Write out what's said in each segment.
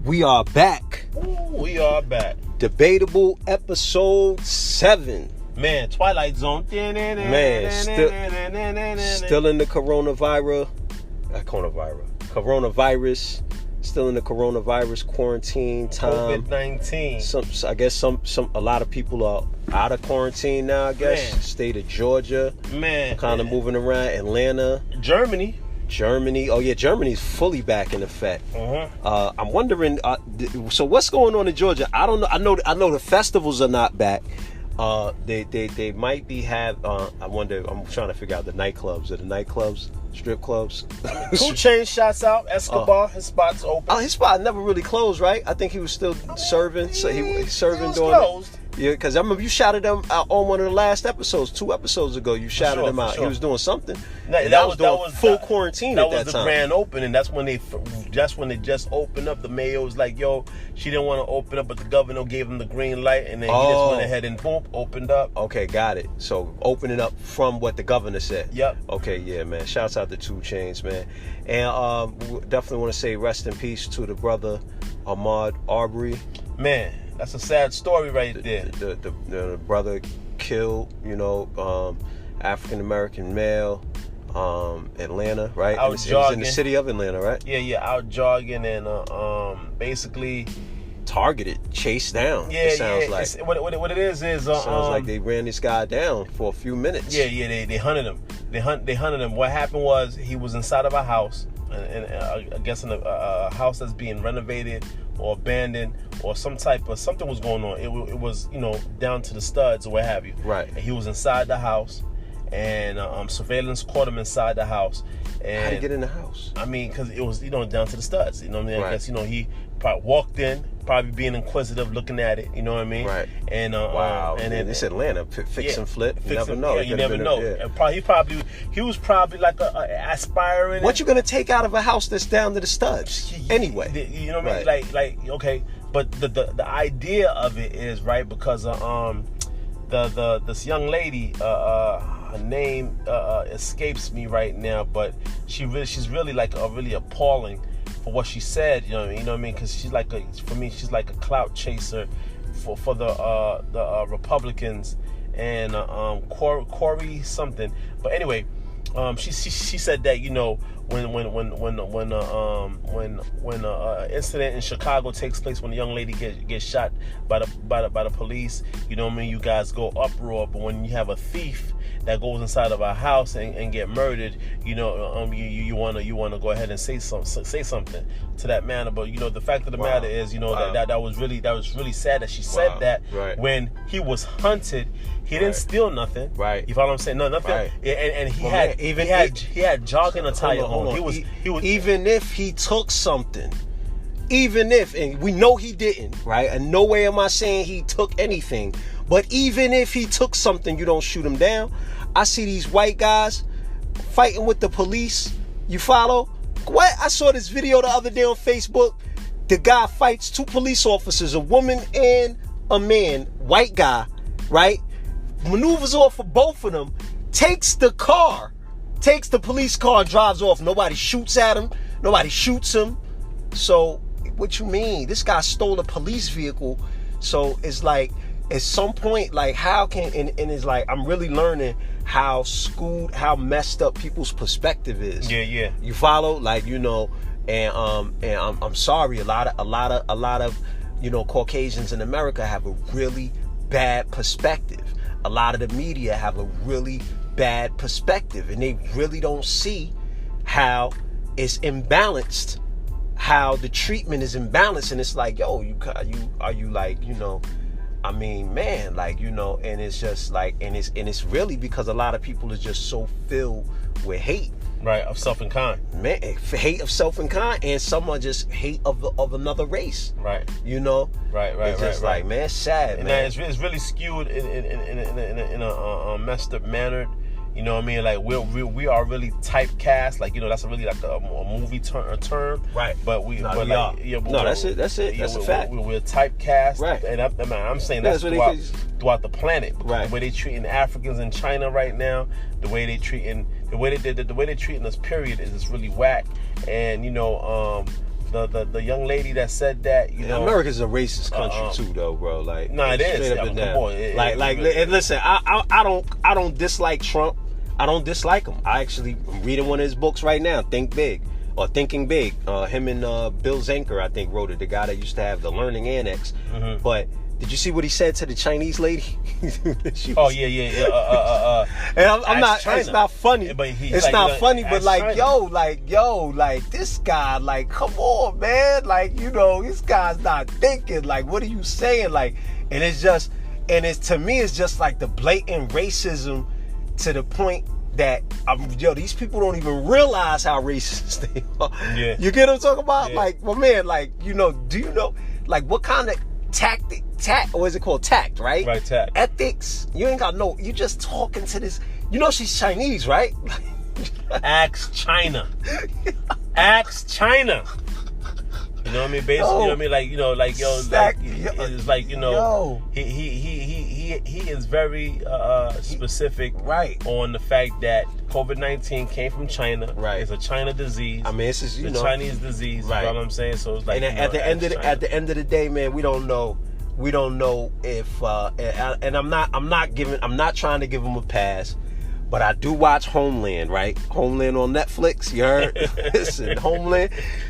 We are back. Ooh, we are back. Debatable episode 7. Man, Twilight Zone. Man, still in the coronavirus. Still in the coronavirus quarantine time. COVID-19. I guess a lot of people are out of quarantine now. I guess state of Georgia. Man, kind of moving around. Atlanta. Germany. Oh yeah, Germany's fully back in effect. I'm wondering. So what's going on in Georgia? I don't know. I know the festivals are not back. They might be I wonder. I'm trying to figure out the nightclubs. Are the nightclubs strip clubs? 2 Chainz shouts out Escobar. His spot's open. His spot never really closed, right? I think he was still serving. So he's serving. It was closed. Yeah, because I remember you shouted him out on one of the last episodes, 2 episodes ago. You shouted him out. He was doing something. That was full quarantine at that time. That was the grand opening. That's when they just opened up. The mayor was like, "Yo, she didn't want to open up, but the governor gave him the green light, and then he just went ahead and boom, opened up." Okay, got it. So opening up from what the governor said. Yep. Okay, yeah, man. Shouts out to 2 Chainz, man, and we definitely want to say rest in peace to the brother Ahmaud Arbery. Man. That's a sad story right there. The brother killed, African American male, Atlanta, right? It was in the city of Atlanta, right? Yeah, out jogging and basically targeted, chased down. Yeah, it sounds like what it is sounds like they ran this guy down for a few minutes. Yeah, they hunted him. They hunted him. What happened was he was inside of a house, and I guess in a house that's being renovated or abandoned, or something was going on. It was down to the studs or what have you. Right. And he was inside the house, and surveillance caught him inside the house. And how'd he get in the house? I mean, because it was down to the studs. You know what I mean? Right. I guess he probably walked in, probably being inquisitive, looking at it. You know what I mean? Right. And wow. And then this Atlanta fix and flip. You never know. Yeah, you never know. He was probably like a aspiring. What you gonna take out of a house that's down to the studs anyway? You know what I mean? Like okay, but the idea of it is right because this young lady, her name escapes me right now, but she's really like really appalling for what she said. You know what I mean? Because she's like she's like a clout chaser for the Republicans and Corey something. But anyway, she said that when an incident in Chicago takes place, when a young lady gets shot by the police, you know what I mean, you guys go uproar. But when you have a thief that goes inside of a house and get murdered, you want to go ahead and say something to that manner. But the fact of the matter is, that was really sad that she said that. Right. When he was hunted. He didn't steal nothing. Right. You follow what I'm saying? No, nothing. Right. And he had jogging attire on. He was even if he took something, and we know he didn't, right? And no way am I saying he took anything, but even if he took something, you don't shoot him down. I see these white guys fighting with the police. You follow? What? I saw this video the other day on Facebook. The guy fights 2 police officers, a woman and a man, white guy, right? Maneuvers off for both of them, takes the police car, drives off. Nobody shoots at him. Nobody shoots him. So what you mean? This guy stole a police vehicle. So it's like at some point, like how can and it's like I'm really learning how messed up people's perspective is. Yeah. You follow? Like, and I'm sorry, a lot of Caucasians in America have a really bad perspective. A lot of the media have a really bad perspective, and they really don't see how it's imbalanced, how the treatment is imbalanced. And it's like, yo, are you like, I mean, man, like, and it's just like, and it's really because a lot of people are just so filled with hate. Right, of self and kind. Man, hate of self and kind, and some are just hate of another race. Right. Right. It's just like, man, sad, and man. It's really skewed in a messed up manner. You know what I mean? Like we are really typecast. Like that's really like a movie term. Right. But that's it. That's a fact. We're typecast. Right. And I'm saying that's throughout the planet. Right. The way they treating Africans in China right now, the way they treating us, period, is just really whack. And the young lady that said that, you know, America's a racist country too, though, bro. Like, no, it is. Straight up and down. Really And listen, I don't dislike Trump. I don't dislike him. I actually am reading one of his books right now, Think Big or Thinking Big. Him and Bill Zanker, I think, wrote it. The guy that used to have the Learning Annex. Mm-hmm. But did you see what he said to the Chinese lady? Yeah. And I'm not. China. It's not funny. But it's like, not funny. But like, China. Like this guy, like, come on, man. Like, you know, this guy's not thinking. Like, what are you saying? Like, and it's just, to me, it's just like the blatant racism to the point that these people don't even realize how racist they are. Yeah. You get what I'm talking about? Yeah. Like, well, man, like, you know, do you know, like, what kind of tact, what is it called? Tact, right? Right, tact. Ethics. You ain't got no, you just talking to this, you know she's Chinese, right? Ask China. Ask China. You know what I mean? Basically, you know what I mean? Like, you know, like, yo, like, it's like, you know, he is very specific, right, on the fact that COVID-19 came from China. Right. It's a China disease. I mean, it's just, you know, Chinese disease. Right. You know what I'm saying? So it's like, and at the end of the day, man, we don't know if and I'm not trying to give him a pass. But I do watch Homeland, right? Homeland on Netflix, you heard? Listen, Homeland.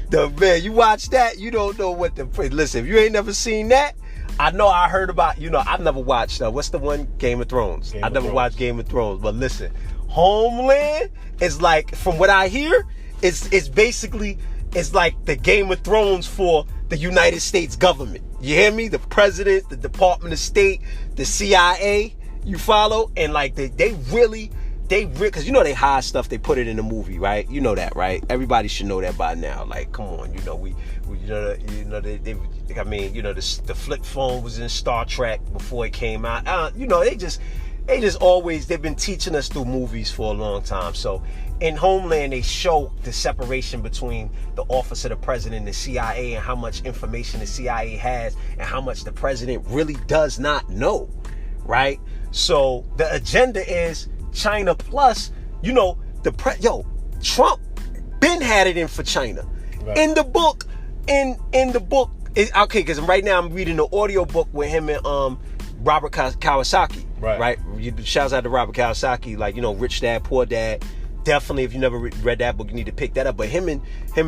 Man, you watch that, you don't know what listen, if you ain't never seen that, I know I heard about, you know, I've never watched, what's the one? Game of Thrones. I never watched Game of Thrones, but listen, Homeland is like, from what I hear, it's basically, it's like the Game of Thrones for the United States government. You hear me? The president, the Department of State, the CIA, you follow? And like, they really, because you know they hide stuff, they put it in the movie, right? You know that, right? Everybody should know that by now. Like, come on, you know, we I mean, you know, the flip phone was in Star Trek before it came out. You know, they just always, they've been teaching us through movies for a long time. So in Homeland, they show the separation between the office of the president and the CIA, and how much information the CIA has and how much the president really does not know, right? So the agenda is China plus, you know, Trump been had it in for China. Right. In the book, okay, because right now I'm reading the audio book with him and Robert Kawasaki. Right. Shouts out to Robert Kawasaki, like, you know, Rich Dad, Poor Dad. Definitely, if you never read that book, you need to pick that up. But him and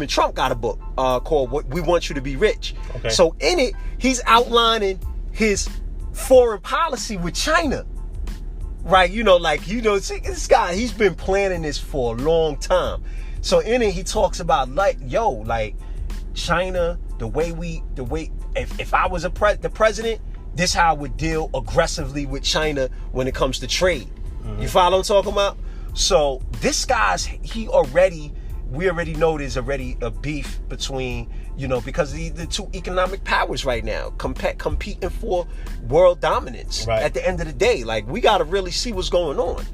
Trump got a book called "We Want You to Be Rich." Okay. So in it, he's outlining his foreign policy with China. Right, you know, like, you know, this guy, he's been planning this for a long time. So in it, he talks about, like, like, China, the way if I was the president, this how I would deal aggressively with China when it comes to trade. Mm-hmm. You follow what I'm talking about? So this guy's, we already know there's already a beef between, you know, because the two economic powers right now competing for world dominance. Right. At the end of the day, like, we got to really see what's going on,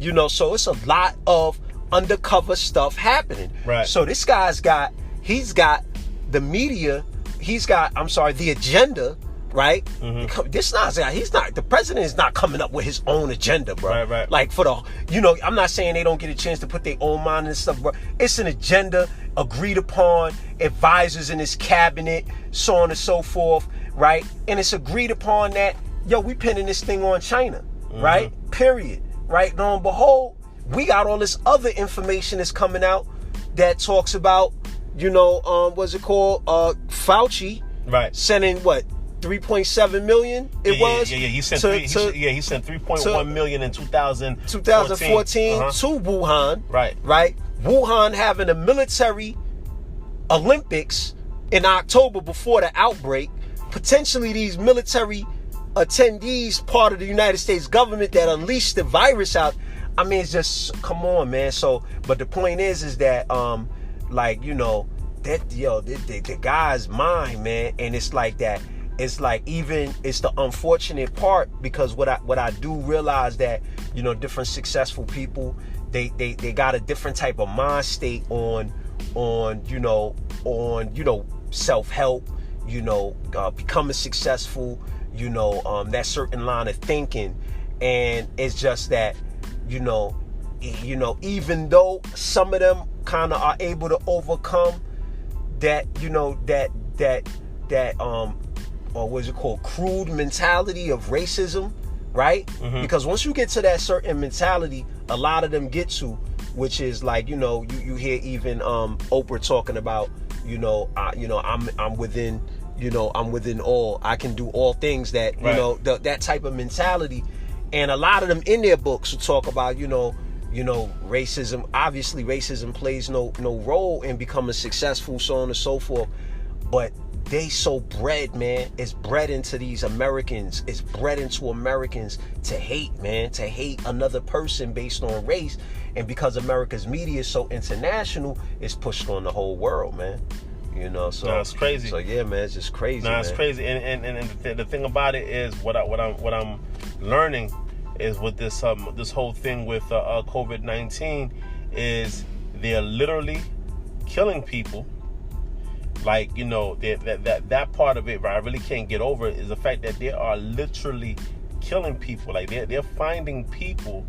you know. So it's a lot of undercover stuff happening. Right. So this guy's he's got the media, the agenda. Right? Mm-hmm. The president is not coming up with his own agenda, bro. Right. Like, I'm not saying they don't get a chance to put their own mind and stuff, bro. It's an agenda agreed upon, advisors in his cabinet, so on and so forth, right? And it's agreed upon that, we pinning this thing on China, right? Period. Right? And on behold, we got all this other information that's coming out that talks about, what's it called? Fauci, right? Sending what? 3.7 million he sent 3.1 million in 2014 to Wuhan. Right. Wuhan having a military Olympics in October before the outbreak. Potentially these military attendees part of the United States government that unleashed the virus out. I mean, it's just, come on, man. So, but the point is that the guy's mind, man, and it's like that. It's like, it's the unfortunate part, because what I do realize that, different successful people, they got a different type of mind state on self-help, becoming successful, that certain line of thinking. And it's just that, even though some of them kind of are able to overcome that or what is it called, crude mentality of racism, right? Mm-hmm. Because once you get to that certain mentality, a lot of them get to, which is like, you hear even Oprah talking about, I'm within, I'm within all, I can do all things, that that type of mentality. And a lot of them in their books will talk about, racism. Obviously racism plays no role in becoming successful, so on and so forth, but they so bred, man. It's bred into these Americans. It's bred into Americans to hate, man. To hate another person based on race. And because America's media is so international, it's pushed on the whole world, man. So no, it's crazy. So yeah, man, it's just crazy. No, it's crazy. And the thing about it is what I'm learning is with this whole thing with COVID-19 is they're literally killing people. Like, that part of it, right, I really can't get over it, is the fact that they are literally killing people. Like, they're finding people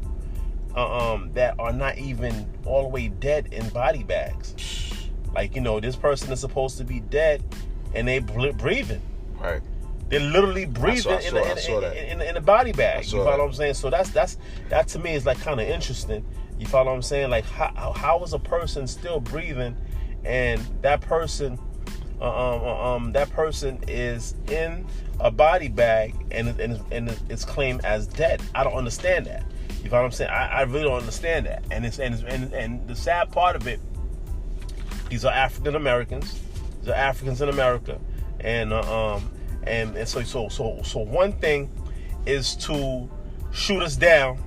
that are not even all the way dead in body bags. Like, this person is supposed to be dead and they breathing. Right. They're literally breathing in a body bag. You follow what I'm saying? So that to me is like kind of interesting. You follow what I'm saying? Like, how is a person still breathing and that person is in a body bag and it's claimed as dead? I don't understand that. You know what I'm saying? I really don't understand that. And the sad part of it, these are African Americans. These are Africans in America, and so one thing is to shoot us down.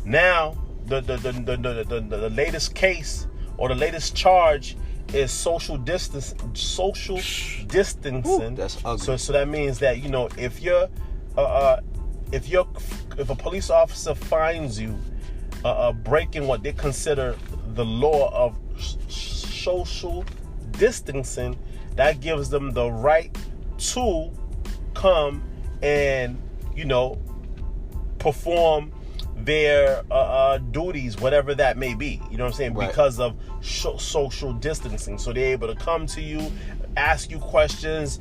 Now the latest case or the latest charge is social distancing. Ooh, that's ugly. So that means that if a police officer finds you breaking what they consider the law of social distancing, that gives them the right to come and perform their duties, whatever that may be. You know what I'm saying? Right. Because of social distancing. So they're able to come to you, ask you questions,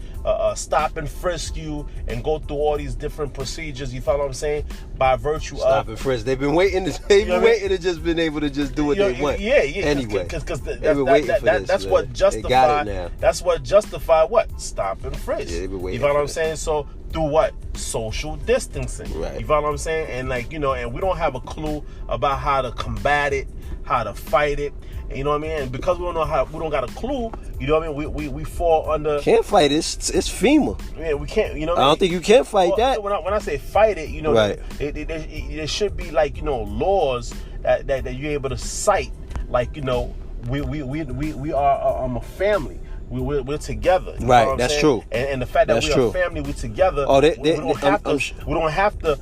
stop and frisk you, and go through all these different procedures. You follow what I'm saying? By virtue of stop and frisk. They've been waiting to just been able to just do what they want. Yeah. Anyway, because that's what justify. That's what justify what? Stop and frisk. Yeah, they've been waiting. You follow what I'm saying? So through what? Social distancing. Right. You follow what I'm saying? And and we don't have a clue about how to combat it, how to fight it. You know what I mean? And because we don't got a clue, you know what I mean? We fall under. Can't fight it. It's FEMA. Yeah, we can't. You know what I don't think you can fight that. When I say fight it, right. There should be laws that you're able to cite. Like we are a family. We're together. Right, that's true. And the fact that we're a family, we're together. Oh, we don't have to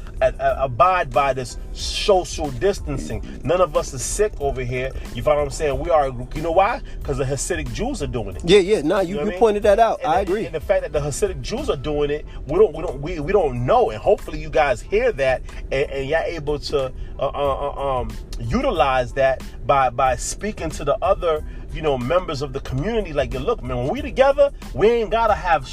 abide by this social distancing. None of us is sick over here. You follow what I'm saying? We are. You know why? Because the Hasidic Jews are doing it. Yeah. No, you pointed that out. I agree. And the fact that the Hasidic Jews are doing it, we don't know. And hopefully you guys hear that and you're able to utilize that by speaking to the other members of the community. Like, look, man, when we together, we don't have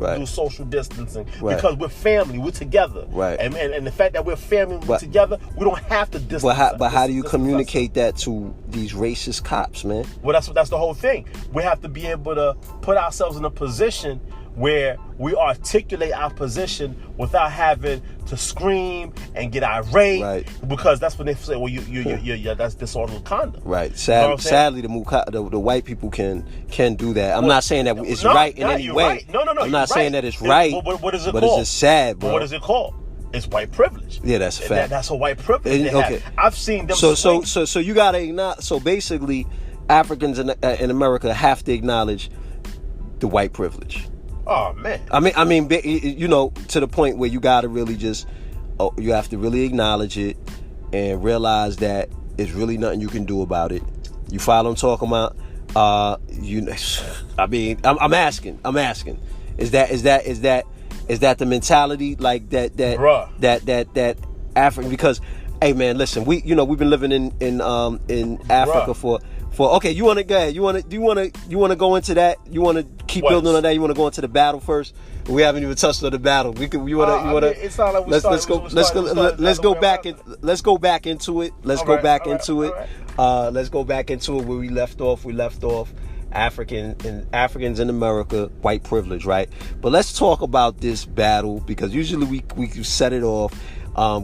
to do social distancing because we're family, we're together. Right. And the fact that we're family, we're together, we don't have to distance. But how do you communicate that to these racist cops, man? Well, that's the whole thing. We have to be able to put ourselves in a position where we articulate our position without having to scream and get irate, right? Because that's when they say, "Well, you that's disorderly conduct." Right. Sadly, the white people can do that. I'm not saying that it's right in any way. Right. No. I'm not saying that it's right. What is it called? But it's just sad, bro. What is it called? It's white privilege. Yeah, that's a fact. That's a white privilege. Okay. I've seen them. So you gotta acknowledge. So basically, Africans in America have to acknowledge the white privilege. Oh man. I mean, to the point where you gotta really you have to really acknowledge it and realize that it's really nothing you can do about it. You follow what I'm talking about? I'm asking. Is that the mentality like that Bruh. that African? Because hey man, listen, we've been living in Africa Okay, you want to go ahead. You want to go into that? You want to keep building on that? You want to go into the battle first? We haven't even touched on the battle. We can. You want to? It's not like let's go back into it. Let's go back into it. Let's go back into it where we left off. We left off Africans in America, white privilege, right? But let's talk about this battle because usually we set it off.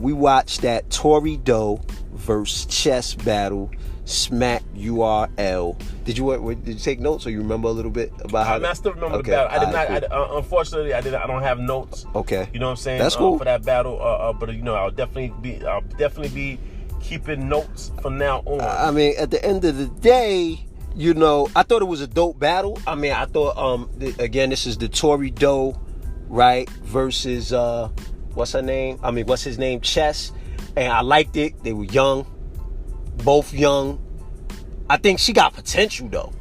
We watched that Torri Doe Vs Chess battle. Smack URL. Did you take notes or you remember a little bit about how? I still remember the battle. I did not. Unfortunately, I don't have notes. Okay. You know what I'm saying? That's cool for that battle. But I'll definitely be keeping notes from now on. I mean, at the end of the day, I thought it was a dope battle. I mean, I thought again, this is the Torri Doe, right, versus what's her name? I mean, what's his name? Chess, and I liked it. They were young. Both young. I think she got potential though.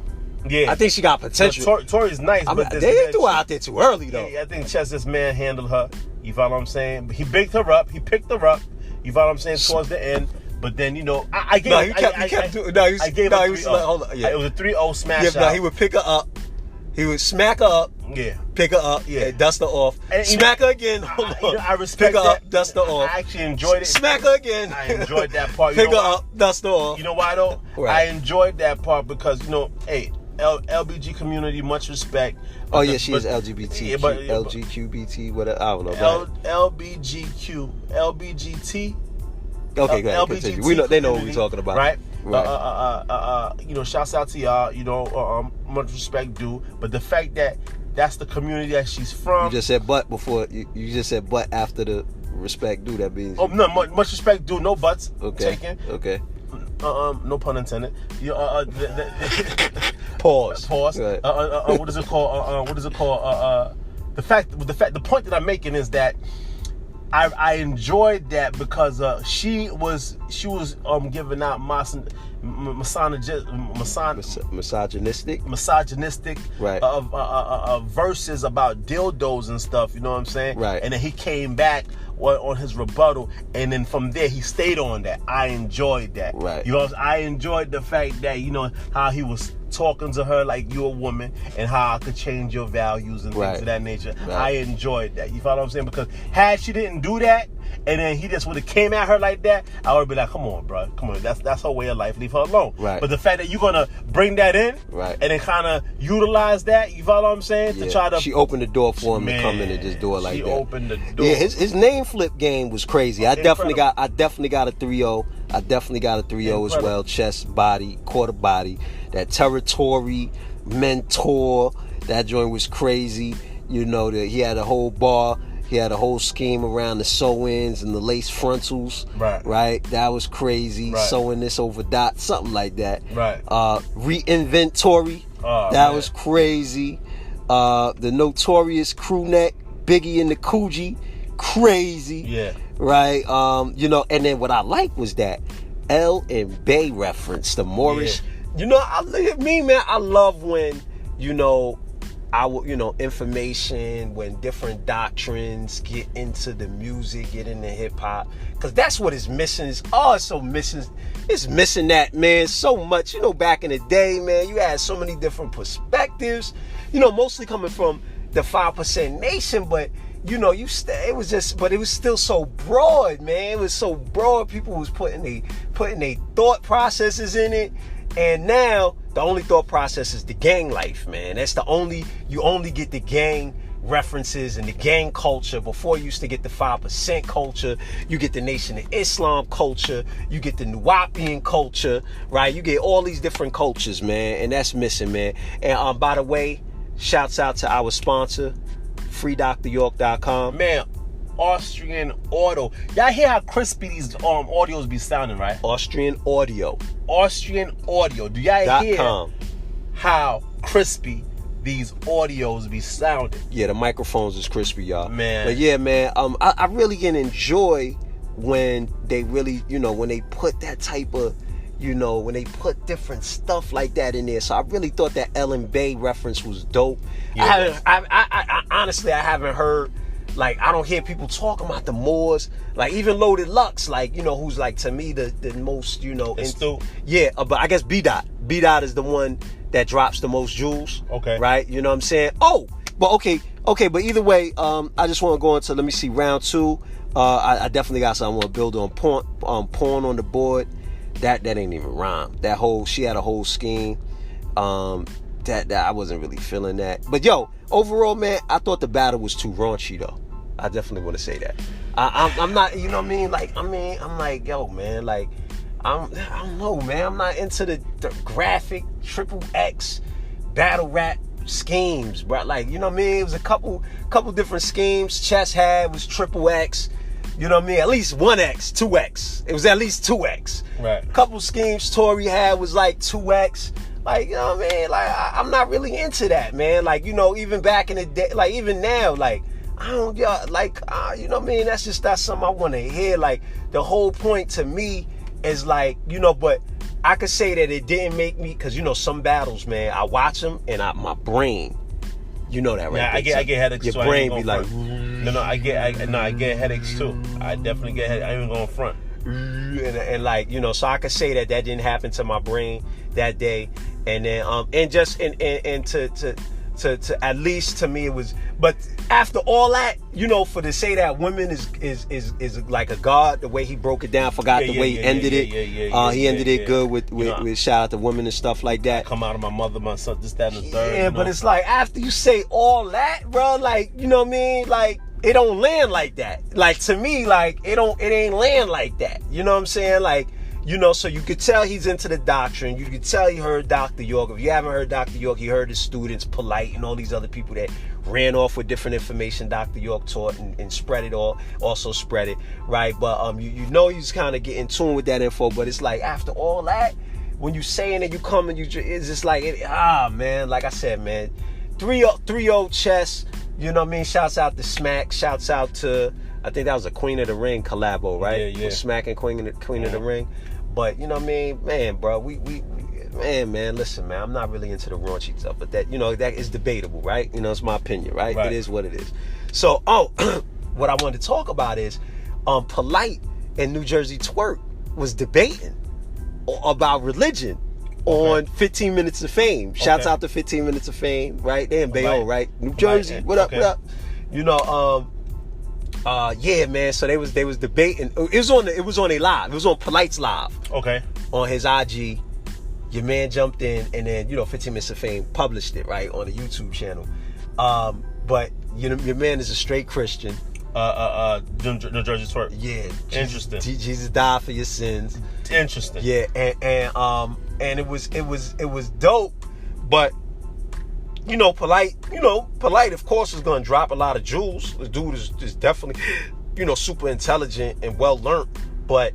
Yeah, I think she got potential. Tori's nice, but they threw her out there too early though. Yeah, I think Chess's man handled her. You follow what I'm saying? He picked her up. You follow what I'm saying? Towards the end, but then I gave. No, he kept doing. No, he was like, hold on. Yeah, it was a 3-0 smash. Yeah, no, he would pick her up. He would smack her up. Yeah. Pick her up. Yeah. And dust her off. And smack her again. Hold on. I respect pick her that. Up. Dust her off. I actually enjoyed it. Smack her again. I enjoyed that part. Pick her up. Dust her off. You know why though? Right. I enjoyed that part because hey, LBG community, much respect. Oh yeah, she is LGBT. LGQBT. Whatever. I don't know. LBGT. Okay, go ahead. Continue. We know they know what we're talking about. Right. Shouts out to y'all. Much respect due. But the fact that that's the community that she's from. You just said but before. You just said but after the respect due. That means. Oh no, much respect due. No buts. Okay. Taken. Okay. No pun intended. Pause. Right. What is it called? The point that I'm making is that I enjoyed that because she was giving out misogynistic right. verses about dildos and stuff. You know what I'm saying? Right. And then he came back on his rebuttal, and then from there he stayed on that. I enjoyed that. Right. I enjoyed the fact that how he was talking to her like you're a woman and how I could change your values and things of that nature. Right. I enjoyed that. You follow what I'm saying? Because had she didn't do that, and then he just would have came at her like that, I would have been like, come on, bro. Come on. That's her way of life. Leave her alone. Right. But the fact that you're going to bring that in right. and then kind of utilize that, you follow what I'm saying? Yeah. To try to... She opened the door for him to come in and just do it like that. She opened the door. Yeah, his name flip game was crazy. I definitely got a 3-0. I definitely got a 3-0 as well. Chest body, quarter body. That territory, mentor, that joint was crazy. That he had a whole bar. He had a whole scheme around the sew-ins and the lace frontals. Right. That was crazy. Right. Sewing this over dots, something like that. Right. Reinvent Torri. That was crazy. The notorious crew neck, Biggie and the Coogee, crazy. Yeah. Right. And then what I liked was that L and Bay reference, the Moorish. Yeah. I love when, information, when different doctrines get into the music, get into hip hop, because that's what is missing. It's so missing. It's missing that, man, so much. Back in the day, man, you had so many different perspectives. Mostly coming from the 5% nation, but it was still so broad, man. It was so broad. People was putting their thought processes in it. And now the only thought process is the gang life, man. You only get the gang references and the gang culture. Before you used to get the 5% culture, you get the Nation of Islam culture, you get the Nuwapian culture, right? You get all these different cultures, man, and that's missing, man. And by the way, shouts out to our sponsor, freedryork.com. Man, Austrian Auto. Y'all hear how crispy these audios be sounding, right? Austrian Audio. Do y'all hear how crispy these audios be sounding? Yeah, the microphones is crispy, y'all. Man. But yeah, man, I really can enjoy when they really, when they put that type of, when they put different stuff like that in there. So I really thought that Ellen Bay reference was dope. Yeah. I honestly, I haven't heard like I don't hear people talking about the Moors. Like even Loaded Lux, like you know, who's like to me the most, you know, yeah. But I guess B Dot is the one that drops the most jewels. Okay. Right. You know what I'm saying? Oh, but okay. But either way, I just want to go into, let me see, round 2. I definitely got something I want to build on. Porn on the board. That ain't even rhyme. She had a whole scheme. That I wasn't really feeling that. But yo, overall, man, I thought the battle was too raunchy though. I definitely want to say that. I'm not, you know what I mean? Like, I'm like, yo, man, like, I don't know, man. I'm not into the graphic XXX battle rap schemes, bro. Like, you know what I mean? It was a couple different schemes. Chess had was XXX. You know what I mean? At least 1X, 2X. It was at least 2X. Right. Couple schemes Torri had was like 2X. Like, you know what I mean? Like, I'm not really into that, man. Like, you know, even back in the day, like, even now, like, I don't, you know what I mean? That's something I want to hear. Like, the whole point to me is like, you know, but I could say that it didn't make me, because, you know, some battles, man, I watch them and my brain, you know that, right? Yeah, I get headaches. Your so brain be like, I get headaches too. I definitely get headaches. I ain't even going front. And like, you know, so I could say that didn't happen to my brain that day. And then and to at least to me it was, but after all that, you know, for to say that women is like a god, the way he broke it down, I forgot the way he ended it. He ended it good with shout out to women and stuff like that. Come out of my mother, my son, this, that, and the third. Yeah, but it's like after you say all that, bro, like, you know what I mean? Like, it don't land like that. Like, to me, like, it ain't land like that. You know what I'm saying? Like, you know, so you could tell he's into the doctrine. You could tell he heard Dr. York. If you haven't heard Dr. York, he heard his students, Polite, and all these other people that ran off with different information Dr. York taught and spread it all, also spread it, right? But you know he's kind of getting in tune with that info. But it's like after all that, when you saying it, you come and it's just like, man, like I said, man, 3-0 chess. You know what I mean? Shouts out to Smack. Shouts out to, I think that was a Queen of the Ring collabo, right? Yeah. With Smack and Queen of the Ring. But you know what I mean, man, bro, we man, listen, man, I'm not really into the raunchy stuff, but that, you know, that is debatable, right? You know, it's my opinion, right? It is what it is. So, what I wanted to talk about is, Polite and New Jersey Twerk was debating about religion on 15 Minutes of Fame. Shouts out to 15 Minutes of Fame, right? They in Bayonne, right? New Jersey, what up, what up? You know, yeah, man. So they was debating. It was on a live. It was on Polite's live. Okay. On his IG, your man jumped in, and then, you know, 15 Minutes of Fame published it right on the YouTube channel. But you know, your man is a straight Christian. New Jersey Twerk. Yeah. Interesting. Jesus died for your sins. Interesting. Yeah, and it was dope, but. You know, Polite, of course, is going to drop a lot of jewels. This dude is definitely, you know, super intelligent and well-learned. But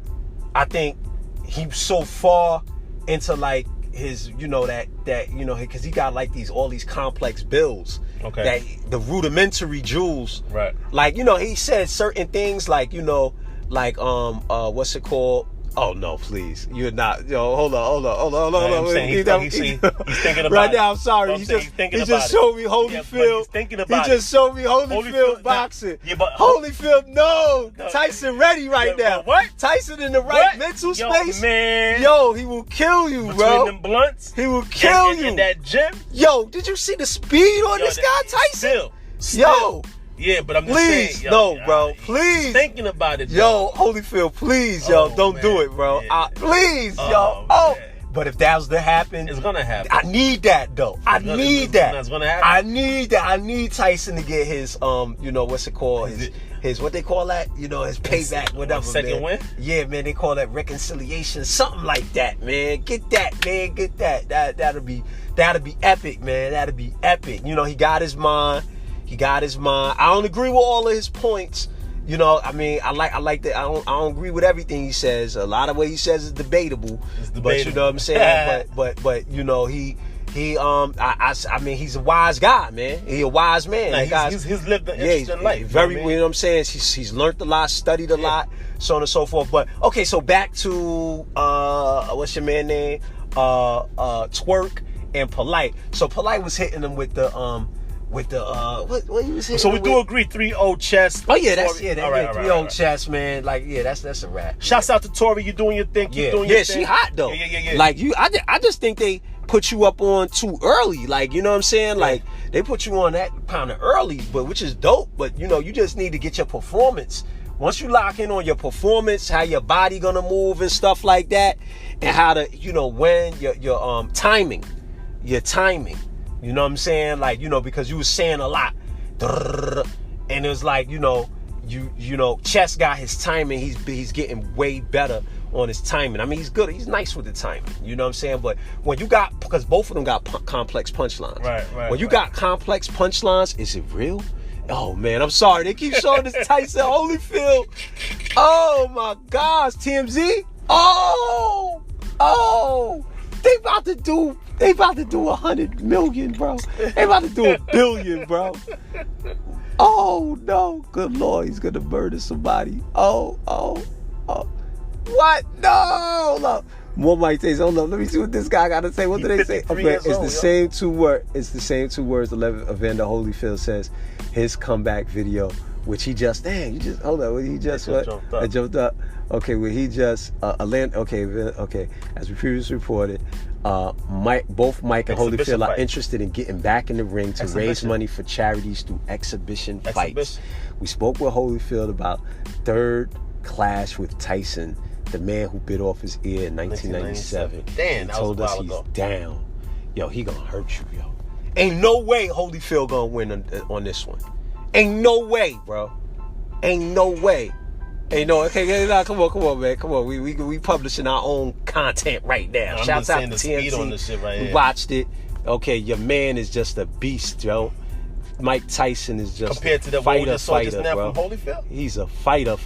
I think he's so far into, like, his, you know, that you know, because he got, like, all these complex builds. Okay. That the rudimentary jewels. Right. Like, you know, he said certain things, like, you know, like, what's it called? Oh no, please! You're not. Yo, hold on. He's thinking about right now. I'm sorry. He just showed me Holyfield. He just showed me Holyfield boxing. Yeah, but Holyfield, no. Tyson ready right now. What? Tyson in the right mental space. Man. Yo, he will kill you, bro. Between them blunts, he will kill you. In that gym. Yo, did you see the speed on this guy, Tyson? Still. Yo. Yeah, but I'm just saying, yo, no, bro, please. Thinking about it, yo, Holyfield, please, yo, don't do it, bro. Please, yo. Man. But if that was to happen, it's gonna happen. I need that though. I need that. It's gonna happen. I need that. I need Tyson to get his, you know, what's it called? His what they call that? You know, his payback, whatever. Second win? Yeah, man, they call that reconciliation, something like that, man. Get that, man. Get that. That'll be epic, man. That'll be epic. You know, he got his mind. I don't agree with all of his points. You know, I mean, I like that. I don't agree with everything he says. A lot of what he says is debatable. But you know what I'm saying? but you know, I mean, he's a wise guy, man. He's a wise man. Nah, he's lived an interesting life. Very, you know what I'm saying? He's learned a lot, studied a lot, so on and so forth. But okay, so back to what's your man name? Twerk and Polite. So Polite was hitting him with the with the what he was hitting. So we do agree 3-0 chess. Oh yeah, that's Torri. all right, 3-0 chess, man. Like that's a wrap. Shouts out to Torri, you doing your thing. Keep doing your thing. She hot though. Yeah. Like I just think they put you up on too early. Like, you know what I'm saying? Like they put you on that kind of early, but which is dope. But you know, you just need to get your performance. Once you lock in on your performance, how your body gonna move and stuff like that, and how to, you know, when your timing. You know what I'm saying? Like, you know, because you was saying a lot. And it was like, you know, Chess got his timing. He's getting way better on his timing. I mean, he's good. He's nice with the timing. You know what I'm saying? But when you got, because both of them got complex punchlines. Right. When you got complex punchlines, is it real? Oh man, I'm sorry. They keep showing this Tyson Holyfield. Oh my gosh, TMZ. Oh. They about to do 100 million, bro. They about to do $1 billion, bro. Oh no, good Lord, he's gonna murder somebody. Oh. What? No, look. More might say, hold up, let me see what this guy gotta say. What do they say? Okay, it's the same two words. It's the same 2 words. Evander Holyfield says his comeback video, which he just hold up. He just jumped up. Okay, well he just okay. As we previously reported, both Mike and Holyfield are interested in getting back in the ring to raise money for charities through exhibition fights. We spoke with Holyfield about third clash with Tyson, the man who bit off his ear in 1997. Damn, he told us he's down. Yo, he gonna hurt you, yo. Ain't no way Holyfield gonna win on this one. Ain't no way, bro. Ain't no way. Ain't no. Okay, come on, man. Come on. We publishing our own content right now. Shouts out to TMZ. On this shit right we here. Watched it. Okay, your man is just a beast, yo. Mike Tyson is just compared to the fighter, just saw just now bro. from Holyfield. He's a fighter.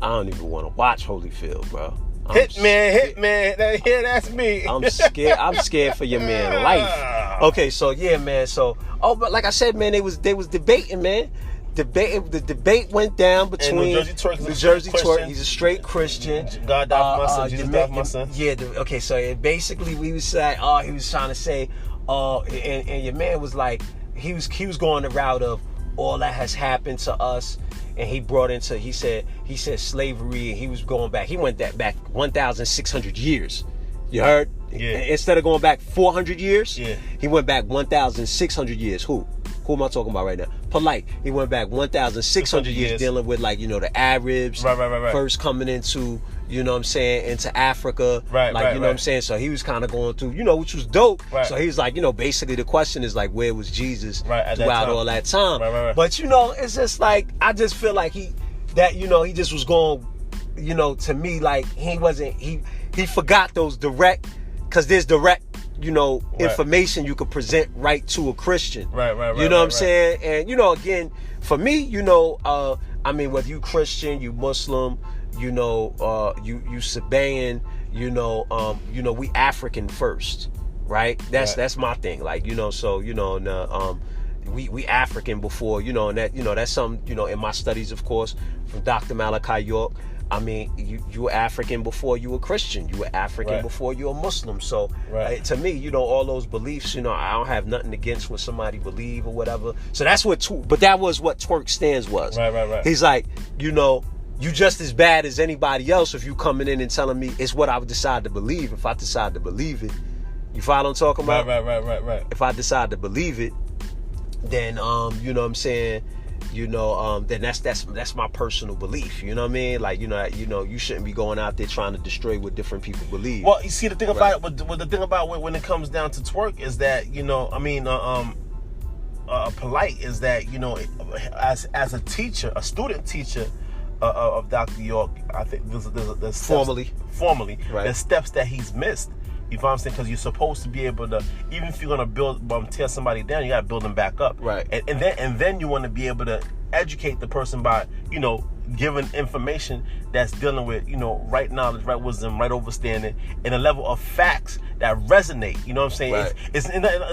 I don't even want to watch Holyfield, bro. Hitman. That's me. I'm scared for your man life. Okay, so yeah, man. So but like I said, man, they was debating, man. The debate went down between New Jersey Twerk. He's a straight Christian. God died for my son. Jesus died for my son. Yeah. Okay. So basically, we was like, he was trying to say, and your man was like, he was going the route of all that has happened to us, and he brought into he said slavery, and he was going back. He went back 1,600 years. You heard? Yeah. Instead of going back 400 years, yeah, he went back 1,600 years. Who am I talking about right now? Polite. He went back 1,600 years dealing with, like, you know, the Arabs right. first coming into, you know what I'm saying, into Africa. Right. You know what I'm saying? So he was kind of going through, you know, which was dope. Right. So he was like, you know, basically the question is like, where was Jesus throughout all that time? Right. But, you know, it's just like, I just feel like he just was going, you know, to me, like, he forgot those direct, because there's direct, you know, information you could present right to a Christian. Right. You know what I'm saying? And, you know, again, for me, you know, I mean, whether you Christian, you Muslim, you know, you Sabaean, you know, we African first, right? That's my thing. Like, you know, so, you know, we African before, you know, and that, you know, that's something, you know, in my studies, of course, from Dr. Malachi York. I mean, you were African before you were Christian. You were African before you were Muslim. So to me, you know, all those beliefs, you know, I don't have nothing against what somebody believe or whatever. So that's but that was what Twerk's stance was. Right. He's like, you know, you just as bad as anybody else if you coming in and telling me it's what I would decide to believe. If I decide to believe it, you follow what I'm talking about? Right. If I decide to believe it, then you know what I'm saying, you know, then that's my personal belief. You know what I mean? Like, you know, you shouldn't be going out there trying to destroy what different people believe. Well, you see, the thing about when it comes down to Twerk is that, you know, I mean, polite is that, you know, as a teacher, a student teacher of Dr. York, I think there's formally, there's steps that he's missed. You know what I'm saying? Because you're supposed to be able to, even if you're gonna tear somebody down, you gotta build them back up. Right. And then you want to be able to educate the person by, you know, giving information that's dealing with, you know, right knowledge, right wisdom, right understanding, and a level of facts that resonate. You know what I'm saying? Right. It's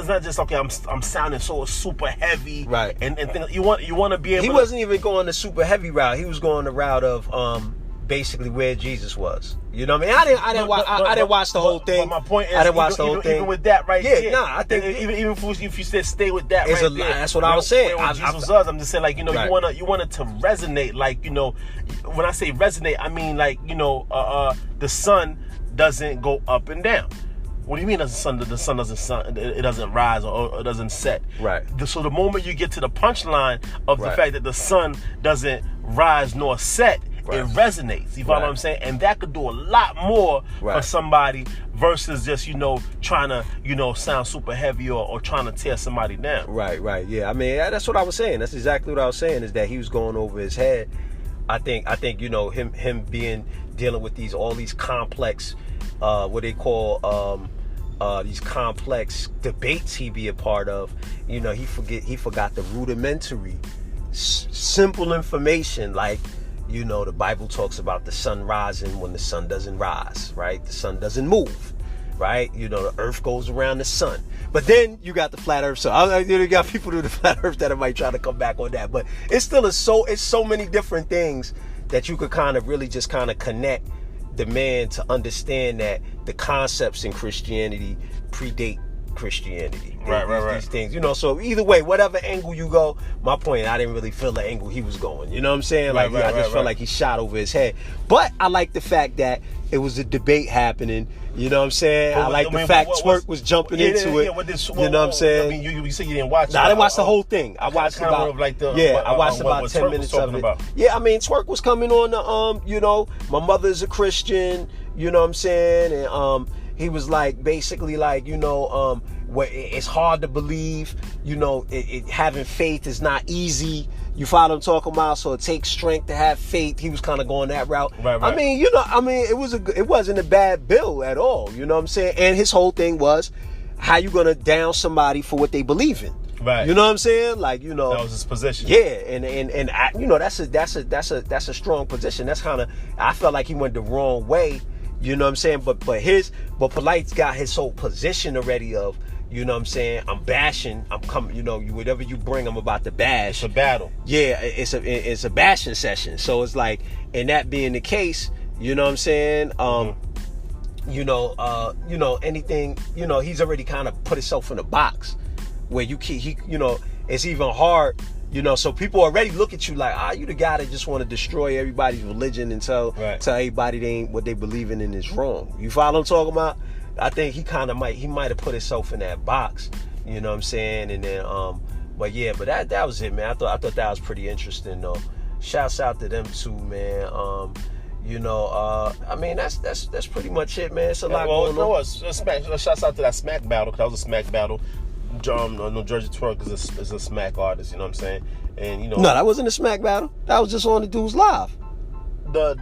not just, okay, I'm sounding so super heavy. Right. And things, you want to be able. He wasn't even going the super heavy route. He was going the route of basically where Jesus was. You know what I mean? I didn't watch the whole thing. But my point is, I didn't watch the whole thing. Even with that right there. Yeah, I think even if you said stay with that right there. That's what I was saying. Jesus was. I'm just saying, like, you know, right. you want it to resonate. Like, you know, when I say resonate, I mean, like, you know, the sun doesn't go up and down. What do you mean the sun doesn't rise or it doesn't set? Right. So the moment you get to the punchline of the fact that the sun doesn't rise nor set, it resonates. You follow what I'm saying? And that could do a lot more for somebody versus just, you know, trying to, you know, sound super heavy or trying to tear somebody down. Right. Yeah. I mean, that's what I was saying. That's exactly what I was saying, is that he was going over his head. I think you know, him dealing with all these complex, what they call these complex debates he be a part of. You know, he forgot the rudimentary, simple information, like, you know, the Bible talks about the sun rising when the sun doesn't rise, right? The sun doesn't move, right? You know, the earth goes around the sun. But then you got the flat earth. So you got people do the flat earth that might try to come back on that. But it's still it's so many different things that you could kind of really just kind of connect the man to understand that the concepts in Christianity predate Christianity. Right. These things, you know. So either way, whatever angle you go, my point, I didn't really feel the angle he was going. You know what I'm saying? Like, I just felt like he shot over his head. But I like the fact that it was a debate happening. You know what I'm saying? I like the fact Twerk was jumping into it. You know what I'm saying? I mean, you said you didn't watch it. I didn't watch the whole thing. I watched about I watched about 10 minutes of it. Yeah, I mean, Twerk was coming on the you know, my mother's a Christian. You know what I'm saying? And he was like, basically like, you know, where it's hard to believe, you know, having faith is not easy. You follow what I'm talking about? So it takes strength to have faith. He was kind of going that route. Right. I mean, you know, it wasn't a bad bill at all. You know what I'm saying? And his whole thing was, how you gonna down somebody for what they believe in? Right. You know what I'm saying? Like, you know, that was his position. Yeah, and I, you know, that's a strong position. That's kind of, I felt like he went the wrong way. You know what I'm saying? But Polite's got his whole position already of, you know what I'm saying, I'm bashing, I'm coming, you know, whatever you bring, I'm about to bash. It's a battle. Yeah, it's a bashing session. So it's like, and that being the case, you know what I'm saying? You know, anything, you know, he's already kind of put himself in a box where you know, it's even hard. You know, so people already look at you like, you the guy that just want to destroy everybody's religion and tell everybody what they believe in is wrong. You follow what I'm talking about? I think he might have put himself in that box. You know what I'm saying? And then, but that was it, man. I thought that was pretty interesting, though. Shouts out to them too, man. You know, I mean, that's pretty much it, man. It's a lot going on. Shouts out to that Smack battle, because that was a Smack battle. No, Jersey Twerk is a Smack artist, you know what I'm saying? And you know, no, that wasn't a Smack battle. That was just on the dude's live. The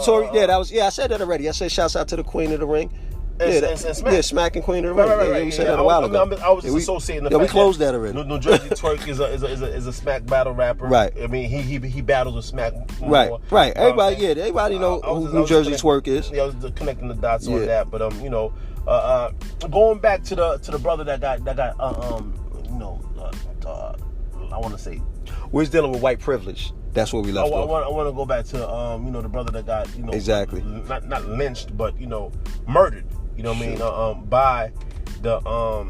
Torri, I said that already. I said shouts out to the Queen of the Ring. And Smack. Smack and Queen of the Ring. Right. We said that a while ago. I was just associating the fact we closed that already. New Jersey Twerk is a Smack battle rapper. Right. I mean, he battles with Smack more. Right. Everybody know who New Jersey Twerk is. Yeah, I was connecting the dots on that, but you know. Going back to the brother that got you know, I want to say, we're dealing with white privilege. That's where we left off. I want to go back to you know, the brother that got, you know, exactly not lynched, but you know, murdered. You know what I mean? By the I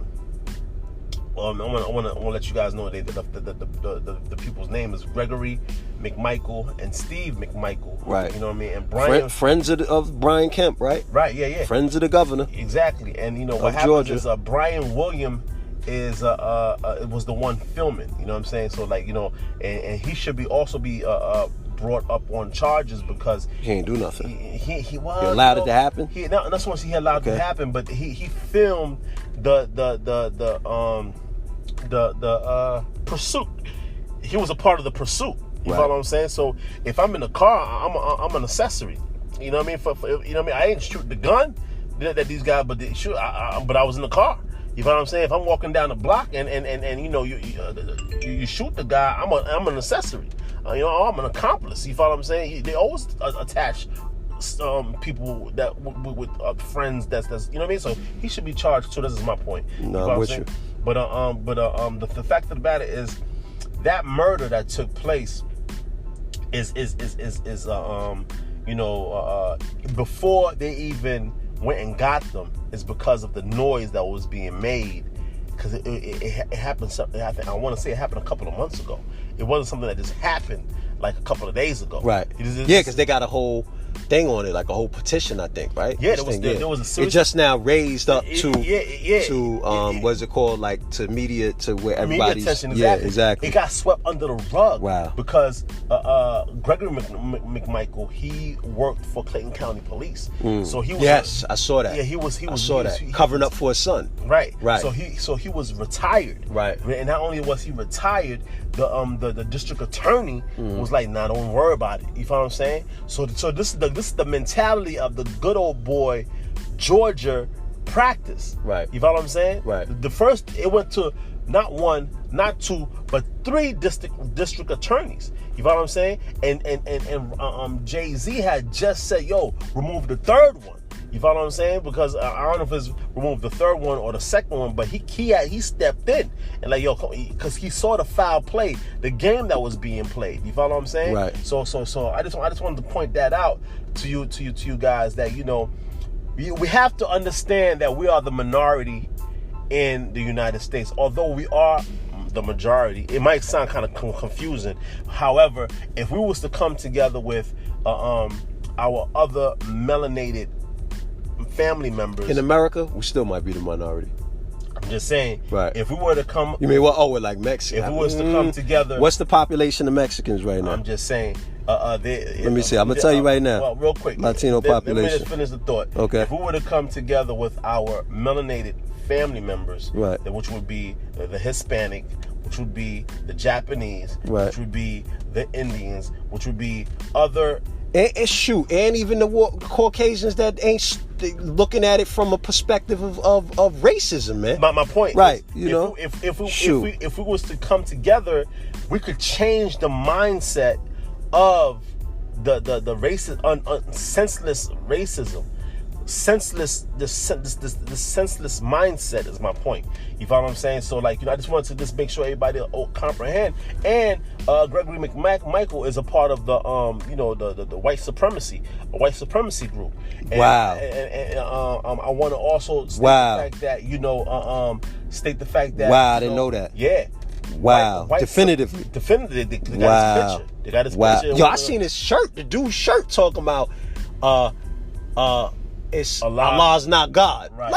want to let you guys know the people's name is Gregory McMichael and Steve McMichael. Right. You know what I mean? And Brian, friends of Brian Kemp, right? Right. Yeah. Friends of the governor. Exactly. And you know what happens is Brian William it was the one filming. You know what I'm saying? So like, you know, and he should also be brought up on charges because he ain't do nothing. He allowed it to happen. That's once he allowed it to happen, but he filmed the pursuit. He was a part of the pursuit. You follow what I'm saying? So if I'm in the car, I'm an accessory. You know what I mean? For you know what I mean? I ain't shoot the gun that these guys, but they shoot. But I was in the car. You know what I'm saying? If I'm walking down the block and you know you shoot the guy, I'm an accessory. You know, I'm an accomplice. You follow what I'm saying? They always attach people that with friends that's you know what I mean. So he should be charged too. This is my point. No, I'm with you. But the fact of the matter is that murder that took place is before they even went and got them, is because of the noise that was being made. Because it happened something. I want to say it happened a couple of months ago. It wasn't something that just happened like a couple of days ago. Right. Yeah, because they got a whole thing on it, like a whole petition, I think, right? Yeah, there was a serious... It just now raised up to what's it called, like to media, to where everybody's... Media attention, exactly. Yeah, exactly. It got swept under the rug. Wow. Because Gregory McMichael, he worked for Clayton County Police. So he was... Yes, I saw that. Yeah, he was covering up for his son. Right. Right. So he was retired. Right. And not only was he retired, the district attorney was like, nah, don't worry about it. You follow what I'm saying? So this is the mentality of the good old boy Georgia practice. Right. You follow what I'm saying? Right. The first, it went to not one, not two, but 3 district attorneys. You follow what I'm saying? And Jay-Z had just said, yo, remove the 3rd one. You follow what I'm saying? Because I don't know if it's removed the 3rd one or the 2nd one, but he stepped in and like, yo, because he saw the foul play, the game that was being played. You follow what I'm saying? Right. So I just wanted to point that out to you guys, that we have to understand that we are the minority in the United States. Although we are the majority, it might sound kind of confusing. However, if we was to come together with our other melanated family members in America, we still might be the minority. I'm just saying, right? If we were to come, you mean what? Oh, we're like Mexico. If we was to come together, what's the population of Mexicans right now? I'm just saying. Let me see. I'm gonna tell you right now. Well, real quick, Latino population. Let me just finish the thought. Okay. If we were to come together with our melanated family members, right, which would be the Hispanic, which would be the Japanese, right, which would be the Indians, which would be other. And even the Caucasians that ain't looking at it from a perspective of racism, man. My point, right? Is, if we was to come together, we could change the mindset of the racist, senseless racism, the senseless mindset is my point. You follow what I'm saying? So I just wanted to just make sure everybody comprehend. And Gregory McMichael is a part of the the white supremacy group. And, wow. And I want to also state the fact that wow, I didn't know that. Yeah. Wow. Definitively. They got his picture. They got his picture. Yo, I seen his shirt. The dude's shirt talking about it's Allah's not God. Right.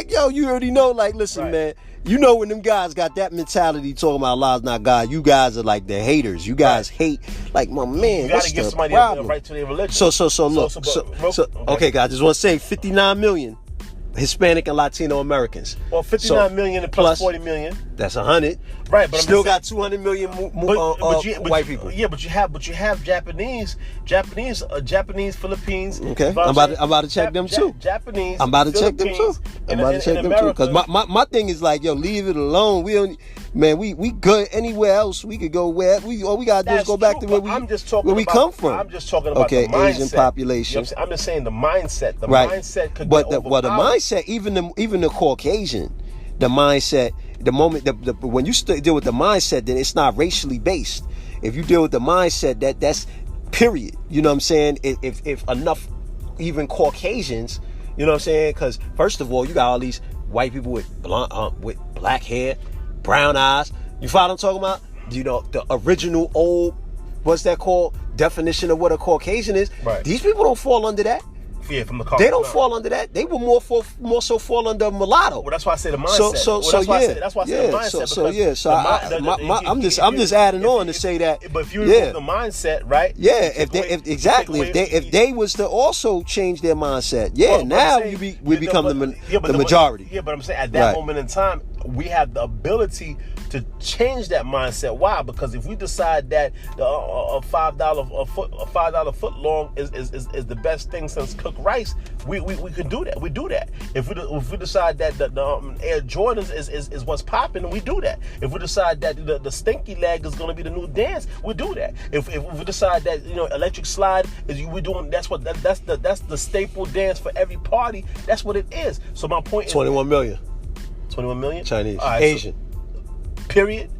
Yo, you already know. Listen, right, man. You know when them guys got that mentality talking about Allah's not God, you guys are like the haters. You guys hate, my man. You gotta give somebody a right to their religion. So okay, guys, just want to say 59 million Hispanic and Latino Americans. Well, 59 million and plus 40 million. That's 100. Right, but still got 200 million white people. Yeah, but you have Japanese, Philippines. Okay, I'm about to check them too. Japanese. I'm about to check them too. Because my thing is yo, leave it alone. We don't, man. We good anywhere else. We could go where all we gotta do is go back to where we come from. I'm just talking about the mindset. Asian population. I'm just saying the mindset. The right. mindset could but get the mindset, even the Caucasian, the mindset. The moment when you deal with the mindset, then it's not racially based. If you deal with the mindset, that's period. You know what I'm saying? If enough, even Caucasians, you know what I'm saying? Because first of all, you got all these white people with black hair, brown eyes. You follow what I'm talking about? The original old, what's that called? Definition of what a Caucasian is. Right. These people don't fall under that. Yeah, from the they don't fall under that. They will more so fall under mulatto. Well, that's why I say the mindset. That's why I say the mindset. I'm just adding on to say that. But if you remove the mindset, right? Yeah, if they was to also change their mindset, we become the majority. Yeah, but I'm saying at that moment in time, we have the ability to change that mindset. Why? Because if we decide that a $5 foot long is the best thing since cooked rice, we could do that. We do that. If we decide that the Air Jordans is what's popping, we do that. If we decide that the stinky leg is going to be the new dance, we do that. If we decide that electric slide is we doing, that's the staple dance for every party. That's what it is. So my point is 21 million. 21 million Chinese, right, Asian. Period.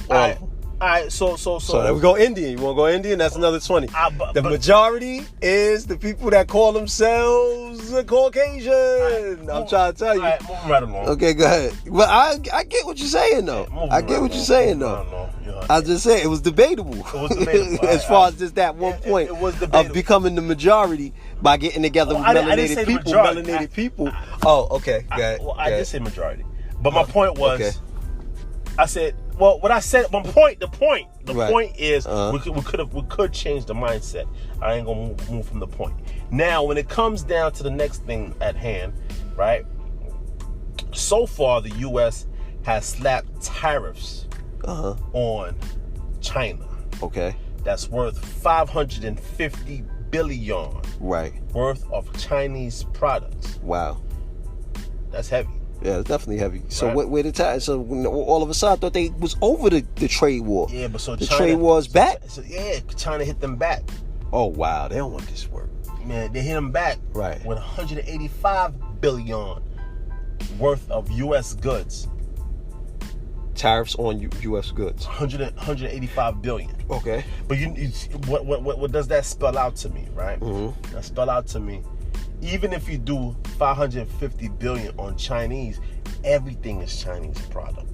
All right. All right, so there we go Indian. You want to go Indian? That's another 20. The majority is the people that call themselves Caucasian. Right, I'm trying to tell you. All right, moving right along. Okay, go ahead. But I get what you're saying, though. I get what you're saying, though. I just said it was debatable. It was debatable. As far as just that one point of becoming the majority by getting together with melanated people. Oh, okay. I did say majority. But my point was, I said, well, what I said, the point is we could change the mindset. I ain't gonna move from the point. Now, when it comes down to the next thing at hand, right? So far, the U.S. has slapped tariffs on China. Okay. That's worth 550 billion. Right. Worth of Chinese products. Wow. That's heavy. Yeah, it's definitely heavy. So where the time? So all of a sudden, I thought they was over the trade war. Yeah, but so the trade war is back. So China hit them back. Oh wow, they don't want this work. Man, they hit them back. Right. With 185 billion worth of U.S. goods. Tariffs on U.S. goods. 185 billion. Okay. But what does that spell out to me, right? Mm-hmm. That spell out to me. Even if you do 550 billion on Chinese, everything is Chinese product.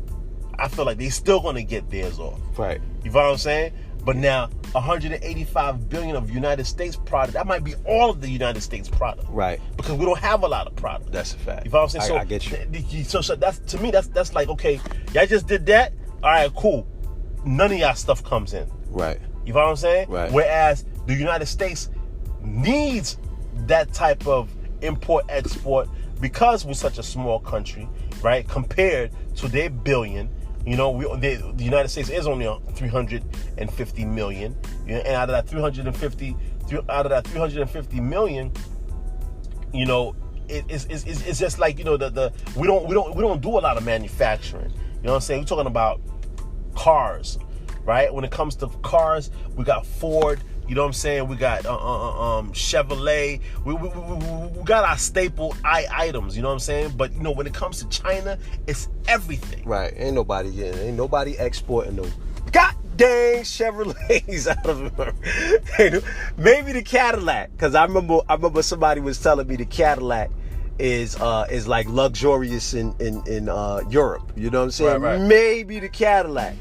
I feel like they still gonna get theirs off. Right. You know what I'm saying? But now 185 billion of United States product, that might be all of the United States product. Right. Because we don't have a lot of product. That's a fact. You know what I'm saying? I get you. So that's, to me, that's like, okay, y'all just did that. All right, cool. None of y'all stuff comes in. Right. You know what I'm saying? Right. Whereas the United States needs that type of import-export because we're such a small country, right? Compared to their billion, you know, the United States is only 350 million, and out of that 350 million, you know, it's just like, you know, we don't do a lot of manufacturing. You know what I'm saying? We're talking about cars, right? When it comes to cars, we got Ford. You know what I'm saying? We got Chevrolet. We got our staple items. You know what I'm saying? But you know, when it comes to China, it's everything. Right? Ain't nobody exporting no god dang Chevrolets out of America. Maybe the Cadillac, because I remember somebody was telling me the Cadillac is like luxurious in Europe. You know what I'm saying? Right. Maybe the Cadillac,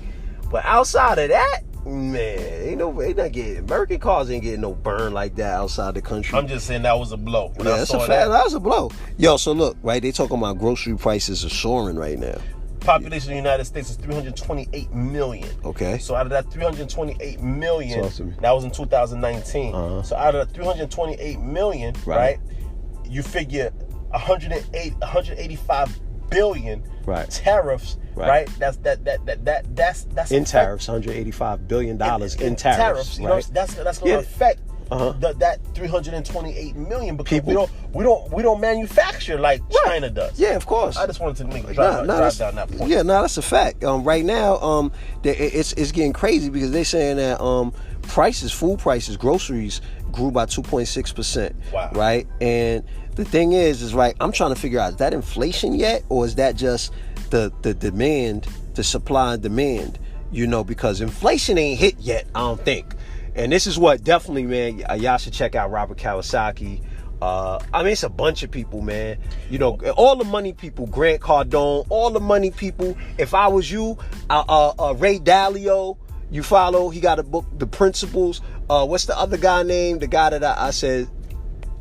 but outside of that. Man, American cars ain't getting no burn like that outside the country. I'm just saying that was a blow. That's a fact. That was a blow. Yo, so look, right? They talking about grocery prices are soaring right now. Population of the United States is 328 million. Okay. So out of that 328 million, that was in 2019. So out of that 328 million, right? You figure 185 billion tariffs. Right. That's in tariffs, $185 billion in tariffs. You know, that's going to affect that 328 million because we don't manufacture like China does. Yeah, of course. I just wanted to make drive down that point. Yeah, no, that's a fact. Right now, it's getting crazy because they're saying that food prices, groceries grew by 2.6%. Wow. Right, and the thing is right. I'm trying to figure out, is that inflation yet, or is that just the demand, the supply and demand, you know, because inflation ain't hit yet, I don't think. And this is what definitely, man, y'all should check out Robert Kiyosaki. I mean, it's a bunch of people, man. You know, all the money people, Grant Cardone, all the money people. If I was you, Ray Dalio, you follow, he got a book, The Principles. What's the other guy name? The guy that I said,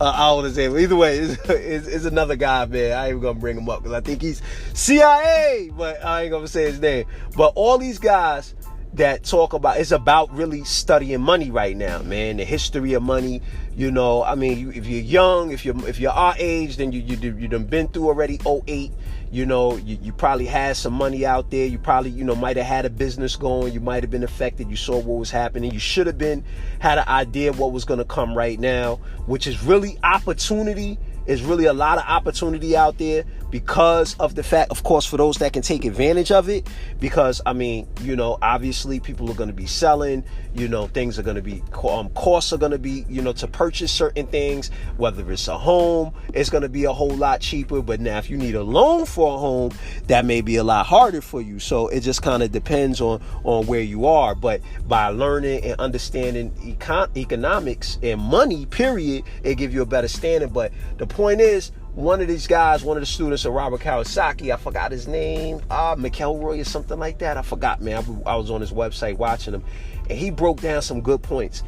I don't want to say him. Either way, it's another guy, man. I ain't even gonna bring him up because I think he's CIA, but I ain't gonna say his name. But all these guys that talk about, it's about really studying money right now, man. The history of money. You know, I mean, if you're young, if you're our age, then you done been through already 08. You know, you probably had some money out there. You probably, you know, might have had a business going. You might have been affected. You saw what was happening. You should have had an idea of what was going to come right now, which is really opportunity. There's really a lot of opportunity out there, because of the fact, of course, for those that can take advantage of it, because I mean, you know, obviously people are going to be selling, you know, things are going to be, costs are going to be, you know, to purchase certain things, whether it's a home, it's going to be a whole lot cheaper. But now if you need a loan for a home, that may be a lot harder for you. So it just kind of depends on where you are. But by learning and understanding economics and money, period, it gives you a better standing. But the point is, one of these guys, one of the students of Robert Kiyosaki, I forgot his name, McElroy or something like that. I forgot, man. I was on his website watching him, and he broke down some good points.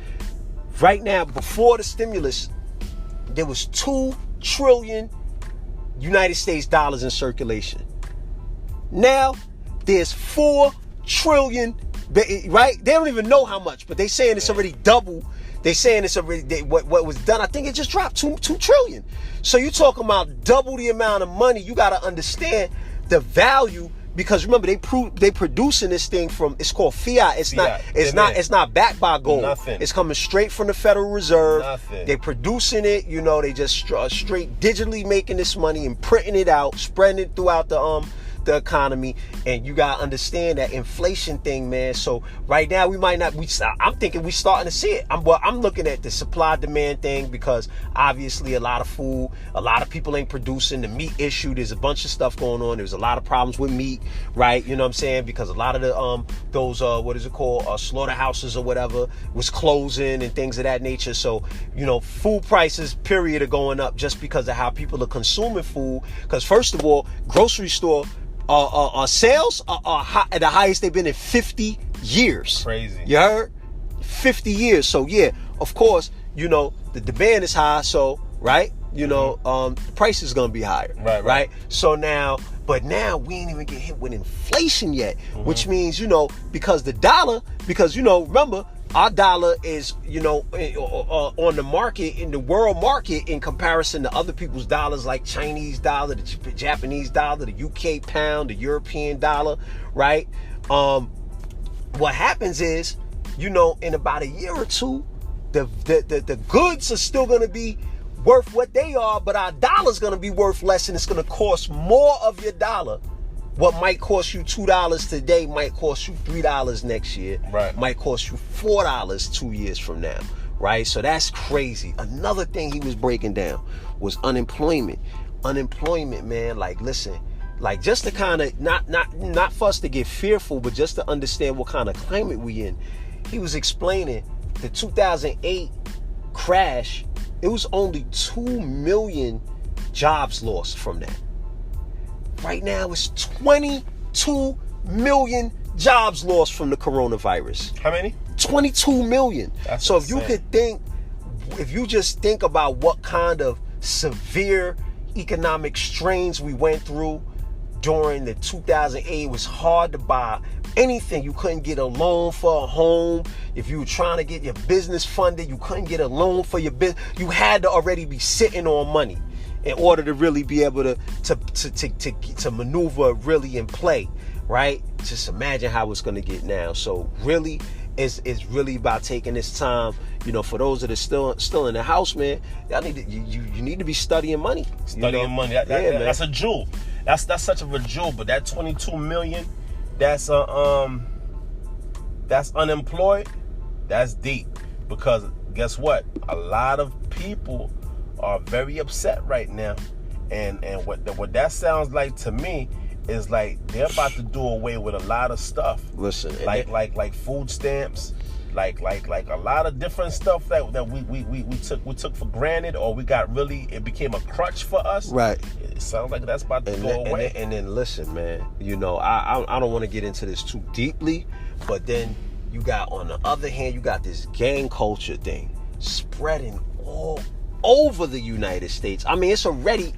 Right now, before the stimulus, there was 2 trillion United States dollars in circulation. Now, there's 4 trillion, right? They don't even know how much, but they saying it's already double. They saying it's already, what was done, I think it just dropped 2 trillion. So you're talking about double the amount of money. You got to understand the value, because remember they producing this thing from, it's called fiat. It's not backed by gold. Nothing. It's coming straight from the Federal Reserve. Nothing. They producing it, you know, they just straight digitally making this money and printing it out, spreading it throughout the economy. And you gotta understand that inflation thing, man. So right now I'm thinking we starting to see it. I'm looking at the supply demand thing, because obviously a lot of food, a lot of people ain't producing. The meat issue, there's a bunch of stuff going on. There's a lot of problems with meat, right? You know what I'm saying? Because a lot of the those what is it called, slaughterhouses or whatever was closing and things of that nature. So, you know, food prices, period, are going up just because of how people are consuming food. Because first of all, grocery store sales are at the highest they've been in 50 years. Crazy. You heard? 50 years. So yeah, of course, you know, the demand is high, so right, you know, the price is gonna be higher. Right. So now we ain't even get hit with inflation yet, which means, you know, because you know, remember, our dollar is, you know, on the market, in the world market, in comparison to other people's dollars, like Chinese dollar, the Japanese dollar, the UK pound, the European dollar, right? What happens is, you know, in about a year or two, the goods are still going to be worth what they are, but our dollar's going to be worth less, and it's going to cost more of your dollar. What might cost you $2 today might cost you $3 next year. Right. Might cost you $4 2 years from now. Right? So that's crazy. Another thing he was breaking down was unemployment. Unemployment, man. Like, listen, like, just to kind of not for us to get fearful, but just to understand what kind of climate we in. He was explaining the 2008 crash. It was only 2 million jobs lost from that. Right now, it's 22 million jobs lost from the coronavirus. How many? 22 million. That's so insane. if you just think about what kind of severe economic strains we went through during the 2008, it was hard to buy anything. You couldn't get a loan for a home. If you were trying to get your business funded, you couldn't get a loan for your business. You had to already be sitting on money in order to really be able to maneuver really and play, right? Just imagine how it's going to get now. So really, it's really about taking this time. You know, for those that are still in the house, man, y'all you need to be studying money. Studying money. That's a jewel. That's such of a jewel. But that 22 million, that's unemployed. That's deep, because guess what? A lot of people are very upset right now, and what that sounds like to me is like they're about to do away with a lot of stuff. Listen, like food stamps, like a lot of different stuff that we took for granted, or it became a crutch for us. Right. It sounds like that's about to go away. And then listen, man. You know, I don't want to get into this too deeply, but then you got, on the other hand, you got this gang culture thing spreading all over the United States. I mean, it's already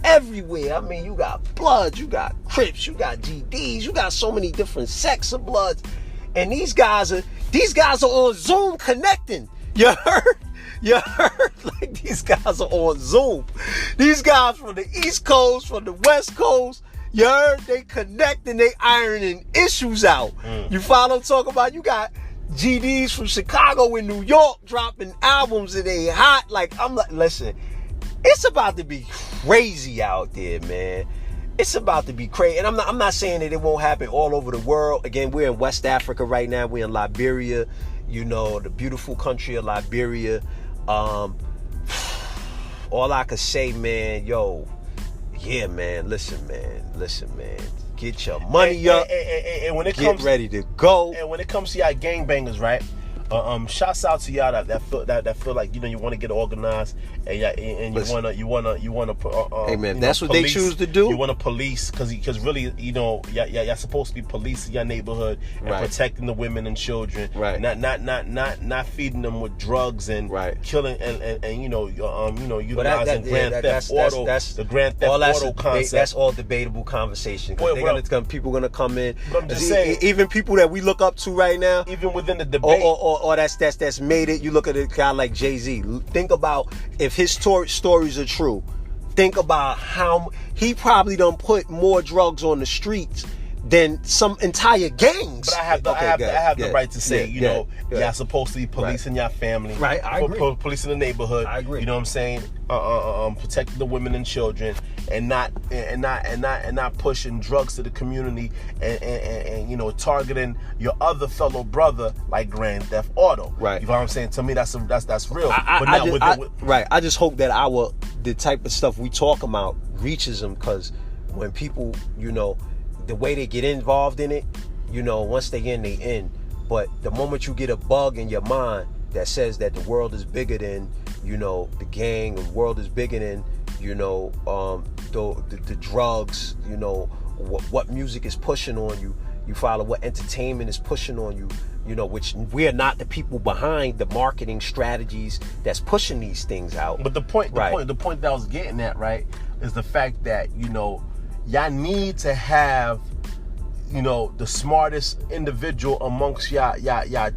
everywhere. I mean, you got Bloods, you got Crips, you got GDs, you got so many different sects of Bloods, and these guys are on Zoom connecting. You heard? Like, these guys are on Zoom. These guys from the East Coast, from the West Coast, you heard? They connecting, they ironing issues out. You follow what I'm talking about? You got GDs from Chicago and New York dropping albums, and they hot. Like, I'm like, listen, it's about to be crazy out there, man. It's about to be crazy. And I'm not saying that it won't happen all over the world. Again, we're in West Africa right now. We're in Liberia, you know, the beautiful country of Liberia. All I could say, man, yo, yeah, man, listen, man. Get your money up. And when it get comes, ready to go. And when it comes to y'all gangbangers, right? Shouts out to y'all that feel like, you know, you want to get organized and you wanna hey man, that's what they choose to do. You want to police because really, you know, y'all supposed to be policing your neighborhood and protecting the women and children, right? Not feeding them with drugs and killing and you know utilizing grand theft auto. That's the grand theft auto concept. That's all debatable conversation. People gonna come in. But I'm just saying, even people that we look up to right now, even within the debate, or that's made it. You look at a guy like Jay-Z. Think about if his stories are true. Think about how he probably done put more drugs on the streets than some entire gangs. But I have the right to say, you know, y'all supposed to be policing your family, right? I agree. Policing the neighborhood. I agree. You know what I'm saying? Protecting the women and children, and not pushing drugs to the community, and you know, targeting your other fellow brother like grand theft auto. Right. You know what I'm saying? To me, that's real. I just hope that the type of stuff we talk about reaches them, because when people, you know, the way they get involved in it, you know, once they in, they in. But the moment you get a bug in your mind that says that the world is bigger than, you know, the gang, the world is bigger than, you know, the drugs, you know, what music is pushing on you, you follow what entertainment is pushing on you, you know, which we're not the people behind the marketing strategies that's pushing these things out. But the point that I was getting at, right, is the fact that, you know, y'all need to have, you know, the smartest individual amongst y'all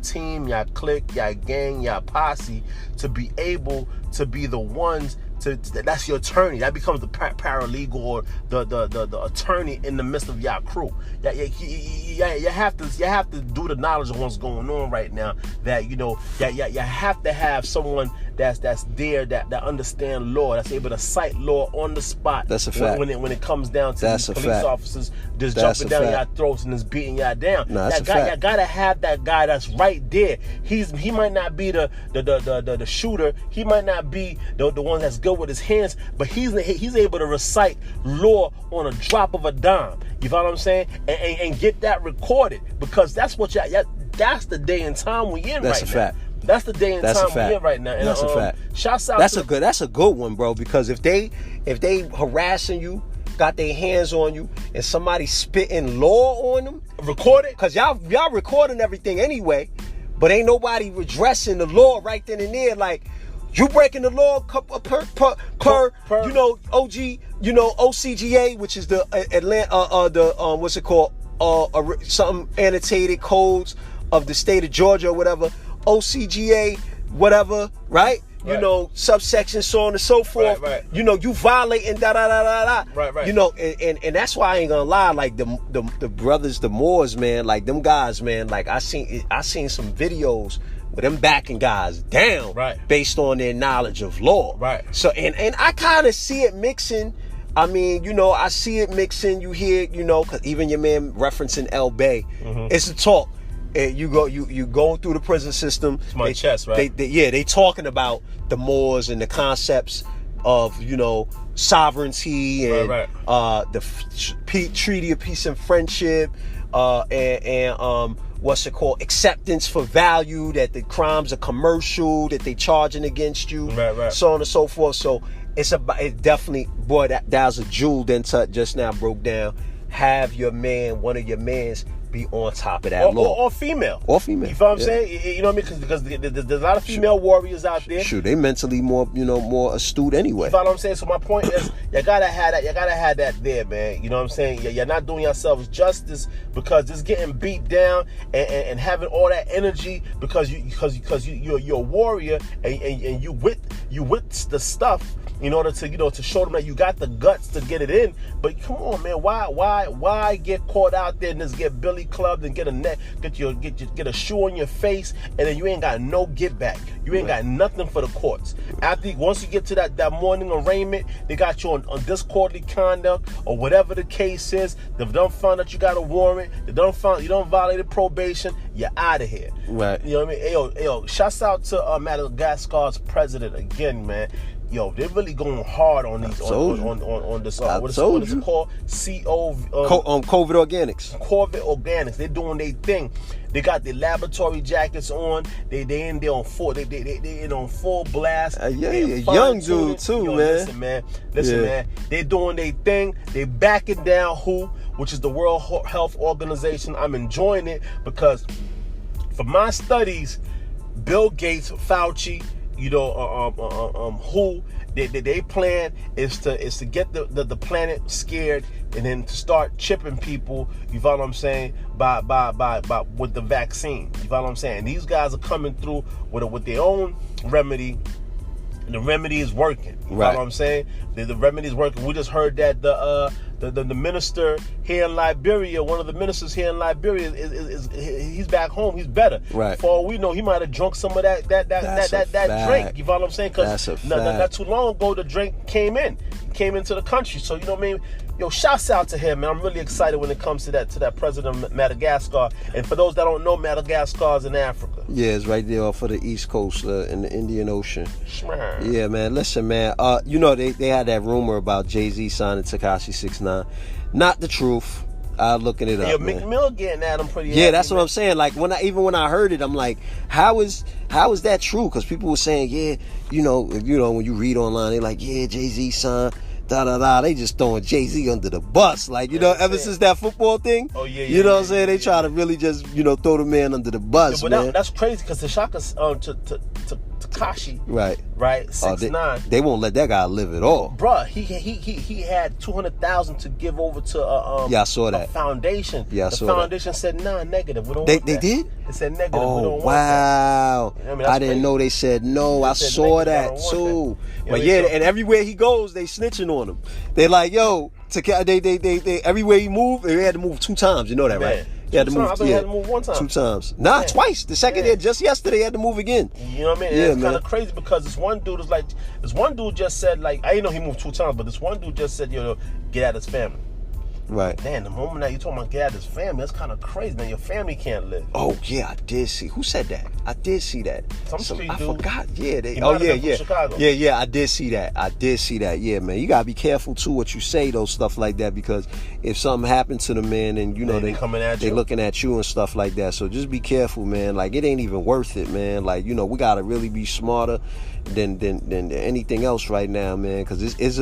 team, y'all clique, y'all gang, y'all posse, to be able to be the ones that's your attorney. That becomes the paralegal or the attorney in the midst of y'all crew. You have to do the knowledge of what's going on right now. That, you know, you have to have someone that's there that understand law, that's able to cite law on the spot. That's a fact. When it comes down to these police officers just jumping down y'all throats and just beating y'all down. No, that's that guy, you gotta have that guy that's right there. He might not be the shooter. He might not be the one that's good with his hands, but he's able to recite law on a drop of a dime. You know what I'm saying? And get that recorded, because that's what that's the day and time we in right now. That's a fact. That's the day and time we're in right now. And that's a fact. Shouts out. That's a good one, bro. Because if they harassing you, got their hands on you, and somebody spitting law on them, record it. Cause y'all recording everything anyway, but ain't nobody redressing the law right then and there. Like, you breaking the law per you know, OG, you know, OCGA, which is the Atlanta what's it called, something annotated codes of the state of Georgia or whatever, OCGA whatever, right? You know, subsection, so on and so forth. Right. You know, you violating Right. You know, and that's why I ain't gonna lie. Like the brothers, the Moors, man, like them guys, man. Like I seen some videos with them backing guys down, based on their knowledge of law. Right. So and I kind of see it mixing. I mean, you know, I see it mixing. You hear, you know, cause even your man referencing El Bay, it's a talk. And you going through the prison system. It's my chest, right? They talking about the Moors and the concepts of, you know, sovereignty and the Treaty of Peace and Friendship, and what's it called, acceptance for value, that the crimes are commercial, that they charging against you, so on and so forth. So it's definitely, boy, that was a jewel Dentut just now broke down. Have your man, one of your mans, be on top of that law. Or female. Or female. You know what I'm saying? You know what I mean? Because there's a lot of female warriors out there. Sure, they mentally more astute anyway. You know what I'm saying? So my point is, you gotta have that. You gotta have that there, man. You know what I'm saying? You're not doing yourselves justice, because just getting beat down and having all that energy because you're a warrior and you with the stuff in order to, you know, to show them that you got the guts to get it in. But come on, man, why get caught out there and just get Billy belly clubbed and get a shoe on your face, and then you ain't got no get back. You ain't got nothing for the courts. Once you get to that morning arraignment, they got you on disorderly conduct or whatever the case is. They done found that you got a warrant. They done found you don't violated probation. You're out of here. Right. You know what I mean? Yo, shouts out to Madagascar's president again, man. Yo, they're really going hard on these on this. What is it called? COVID Organics. COVID Organics. They're doing their thing. They got their laboratory jackets on. They in there on full. They in on full blast. Young dude too, man. Listen, man. They doing their thing. They backing down WHO, which is the World Health Organization. I'm enjoying it because for my studies, Bill Gates, Fauci, WHO, they plan is to get the planet scared and then to start chipping people, you follow what I'm saying, by with the vaccine. You follow what I'm saying? These guys are coming through with their own remedy. And the remedy is working. You follow what I'm saying? The remedy is working. We just heard that the minister here in Liberia, one of the ministers here in Liberia, is he's back home. He's better. Right. For all we know, he might have drunk some of that drink. You follow what I'm saying? Because not too long ago, the drink came into the country. So you know what I mean? Yo, shouts out to him, man. I'm really excited when it comes to that president of Madagascar. And for those that don't know, Madagascar is in Africa. Yeah, it's right there off of the East Coast in the Indian Ocean. Sure. Yeah, man. Listen, man. They had that rumor about Jay-Z signing Tekashi 6ix9ine. Not the truth. Looking it up. Yeah, Meek Mill getting at him pretty. Yeah, that's what I'm saying. Like when I heard it, I'm like, how is that true? Because people were saying, yeah, when you read online, they're like, yeah, Jay-Z signed. They just throwing Jay-Z under the bus. Like, ever since that football thing. Oh, yeah. You know what I'm saying? They try to really just, throw the man under the bus, man. That's crazy because the Shaka's Tekashi. Right. 6ix9ine. They won't let that guy live at all. Bruh, he had $200,000 to give over to I saw that. A foundation. Yeah, I saw that. The foundation said, nah, negative. We don't want that. They did? They said negative. We don't want that. Wow. I didn't know they said no. I saw that too. But and everywhere he goes, they snitching on him. They like, yo, they everywhere he moved, they had to move 2 times. You know that, right? He had to move. He had to move 1 time. 2 times. Nah, twice. The second day, just yesterday, he had to move again. You know what I mean? It's kind of crazy because this one dude just said, like, I didn't know he moved 2 times, but this one dude just said, get out of his family. Right. Man, the moment that you're talking about get out of his family, that's kind of crazy, man. Your family can't live. Oh, yeah, I did see. Who said that? I did see that. I forgot. Yeah. Chicago. Yeah, I did see that. Yeah, man. You got to be careful, too, what you say, those stuff like that, because if something happened to the man and, they coming at you. They looking at you and stuff like that. So just be careful, man. Like, it ain't even worth it, man. Like, we got to really be smarter than anything else right now, man, because it's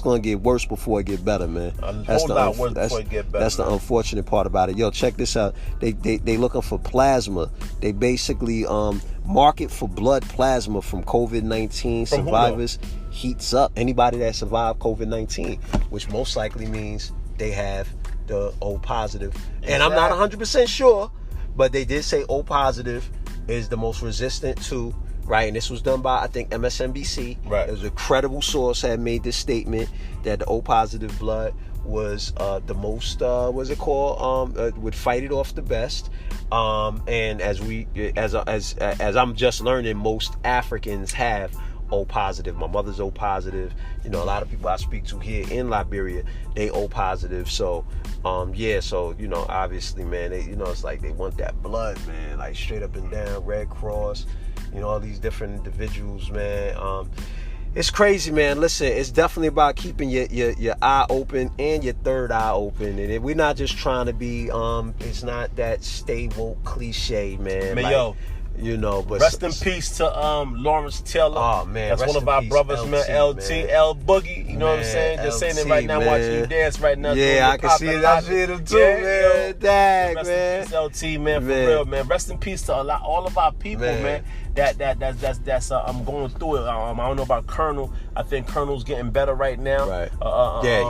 going to get worse before it get better, man. That's the unfortunate part about it. Yo, check this out. They looking for plasma. They basically market for blood plasma from COVID-19 survivors heats up. Anybody that survived COVID-19, which most likely means they have the O positive. And I'm not 100% sure, but they did say O positive is the most resistant to. Right, and this was done by, I think, MSNBC. Right. It was a credible source had made this statement that the O positive blood was the most, would fight it off the best. And as I'm just learning, most Africans have O positive. My mother's O positive. A lot of people I speak to here in Liberia, they O positive. So, obviously, man, they, it's like they want that blood, man, like straight up and down, Red Cross. All these different individuals, man. It's crazy, man. Listen, it's definitely about keeping your eye open and your third eye open. And we're not just trying to be, it's not that stay woke cliche, man. But rest in peace to Lawrence Taylor. Oh man, that's one of our brothers, LT, man. L Boogie. You know what I'm saying? Just saying it right now, watching you dance right now. Yeah, I can see it. I see him too, man. Dang, rest man. in peace, LT, man. For real, man. Rest in peace to all of our people, man. That's I'm going through it. I don't know about Colonel. I think Colonel's getting better right now. Right.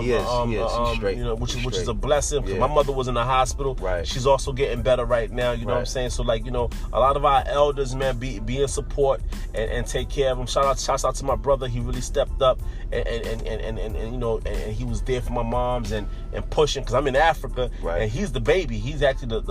He is. He's straight. Which is a blessing. Yeah. My mother was in the hospital. Right. She's also getting better right now. You know what I'm saying? So like, a lot of our elders, man, be in support and take care of them. Shouts out to my brother. He really stepped up and you know, and he was there for my moms and pushing, because I'm in Africa, right. and he's the baby. He's actually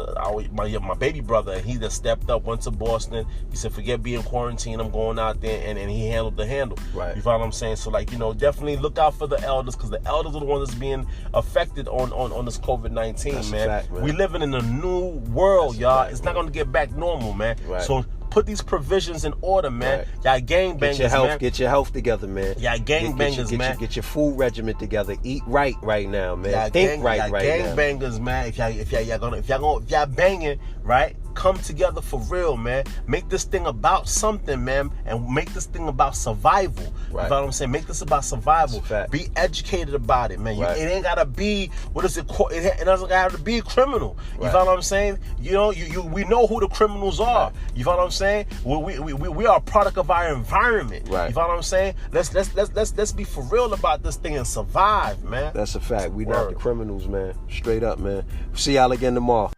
my baby brother, and he just stepped up, went to Boston. He said, forget being quarantined, I'm going out there, and he handled the handle. Right. You follow what I'm saying? So, like, you know, definitely look out for the elders, because the elders are the ones that's being affected on this COVID-19, man. Fact, man. We living in a new world, y'all. It's not man. gonna get back normal, man. Right. So put these provisions in order, man. Right. Y'all gangbangers, man. Get your health together, man. Y'all gangbangers, man. Get your food regimen together. Eat right now, man. Think right now. Gangbangers, man. If y'all banging, right? Come together for real, man. Make this thing about something, man, and make this thing about survival. Right. You know what I'm saying? Make this about survival. Be educated about it, man. Right. It ain't gotta be, it doesn't gotta be criminal. You Right. know what I'm saying? You know, we know who the criminals are. Right. You know what I'm saying? We are a product of our environment. Right. You know what I'm saying? Let's be for real about this thing and survive, man. That's a fact. We not the criminals, man. Straight up, man. See y'all again tomorrow.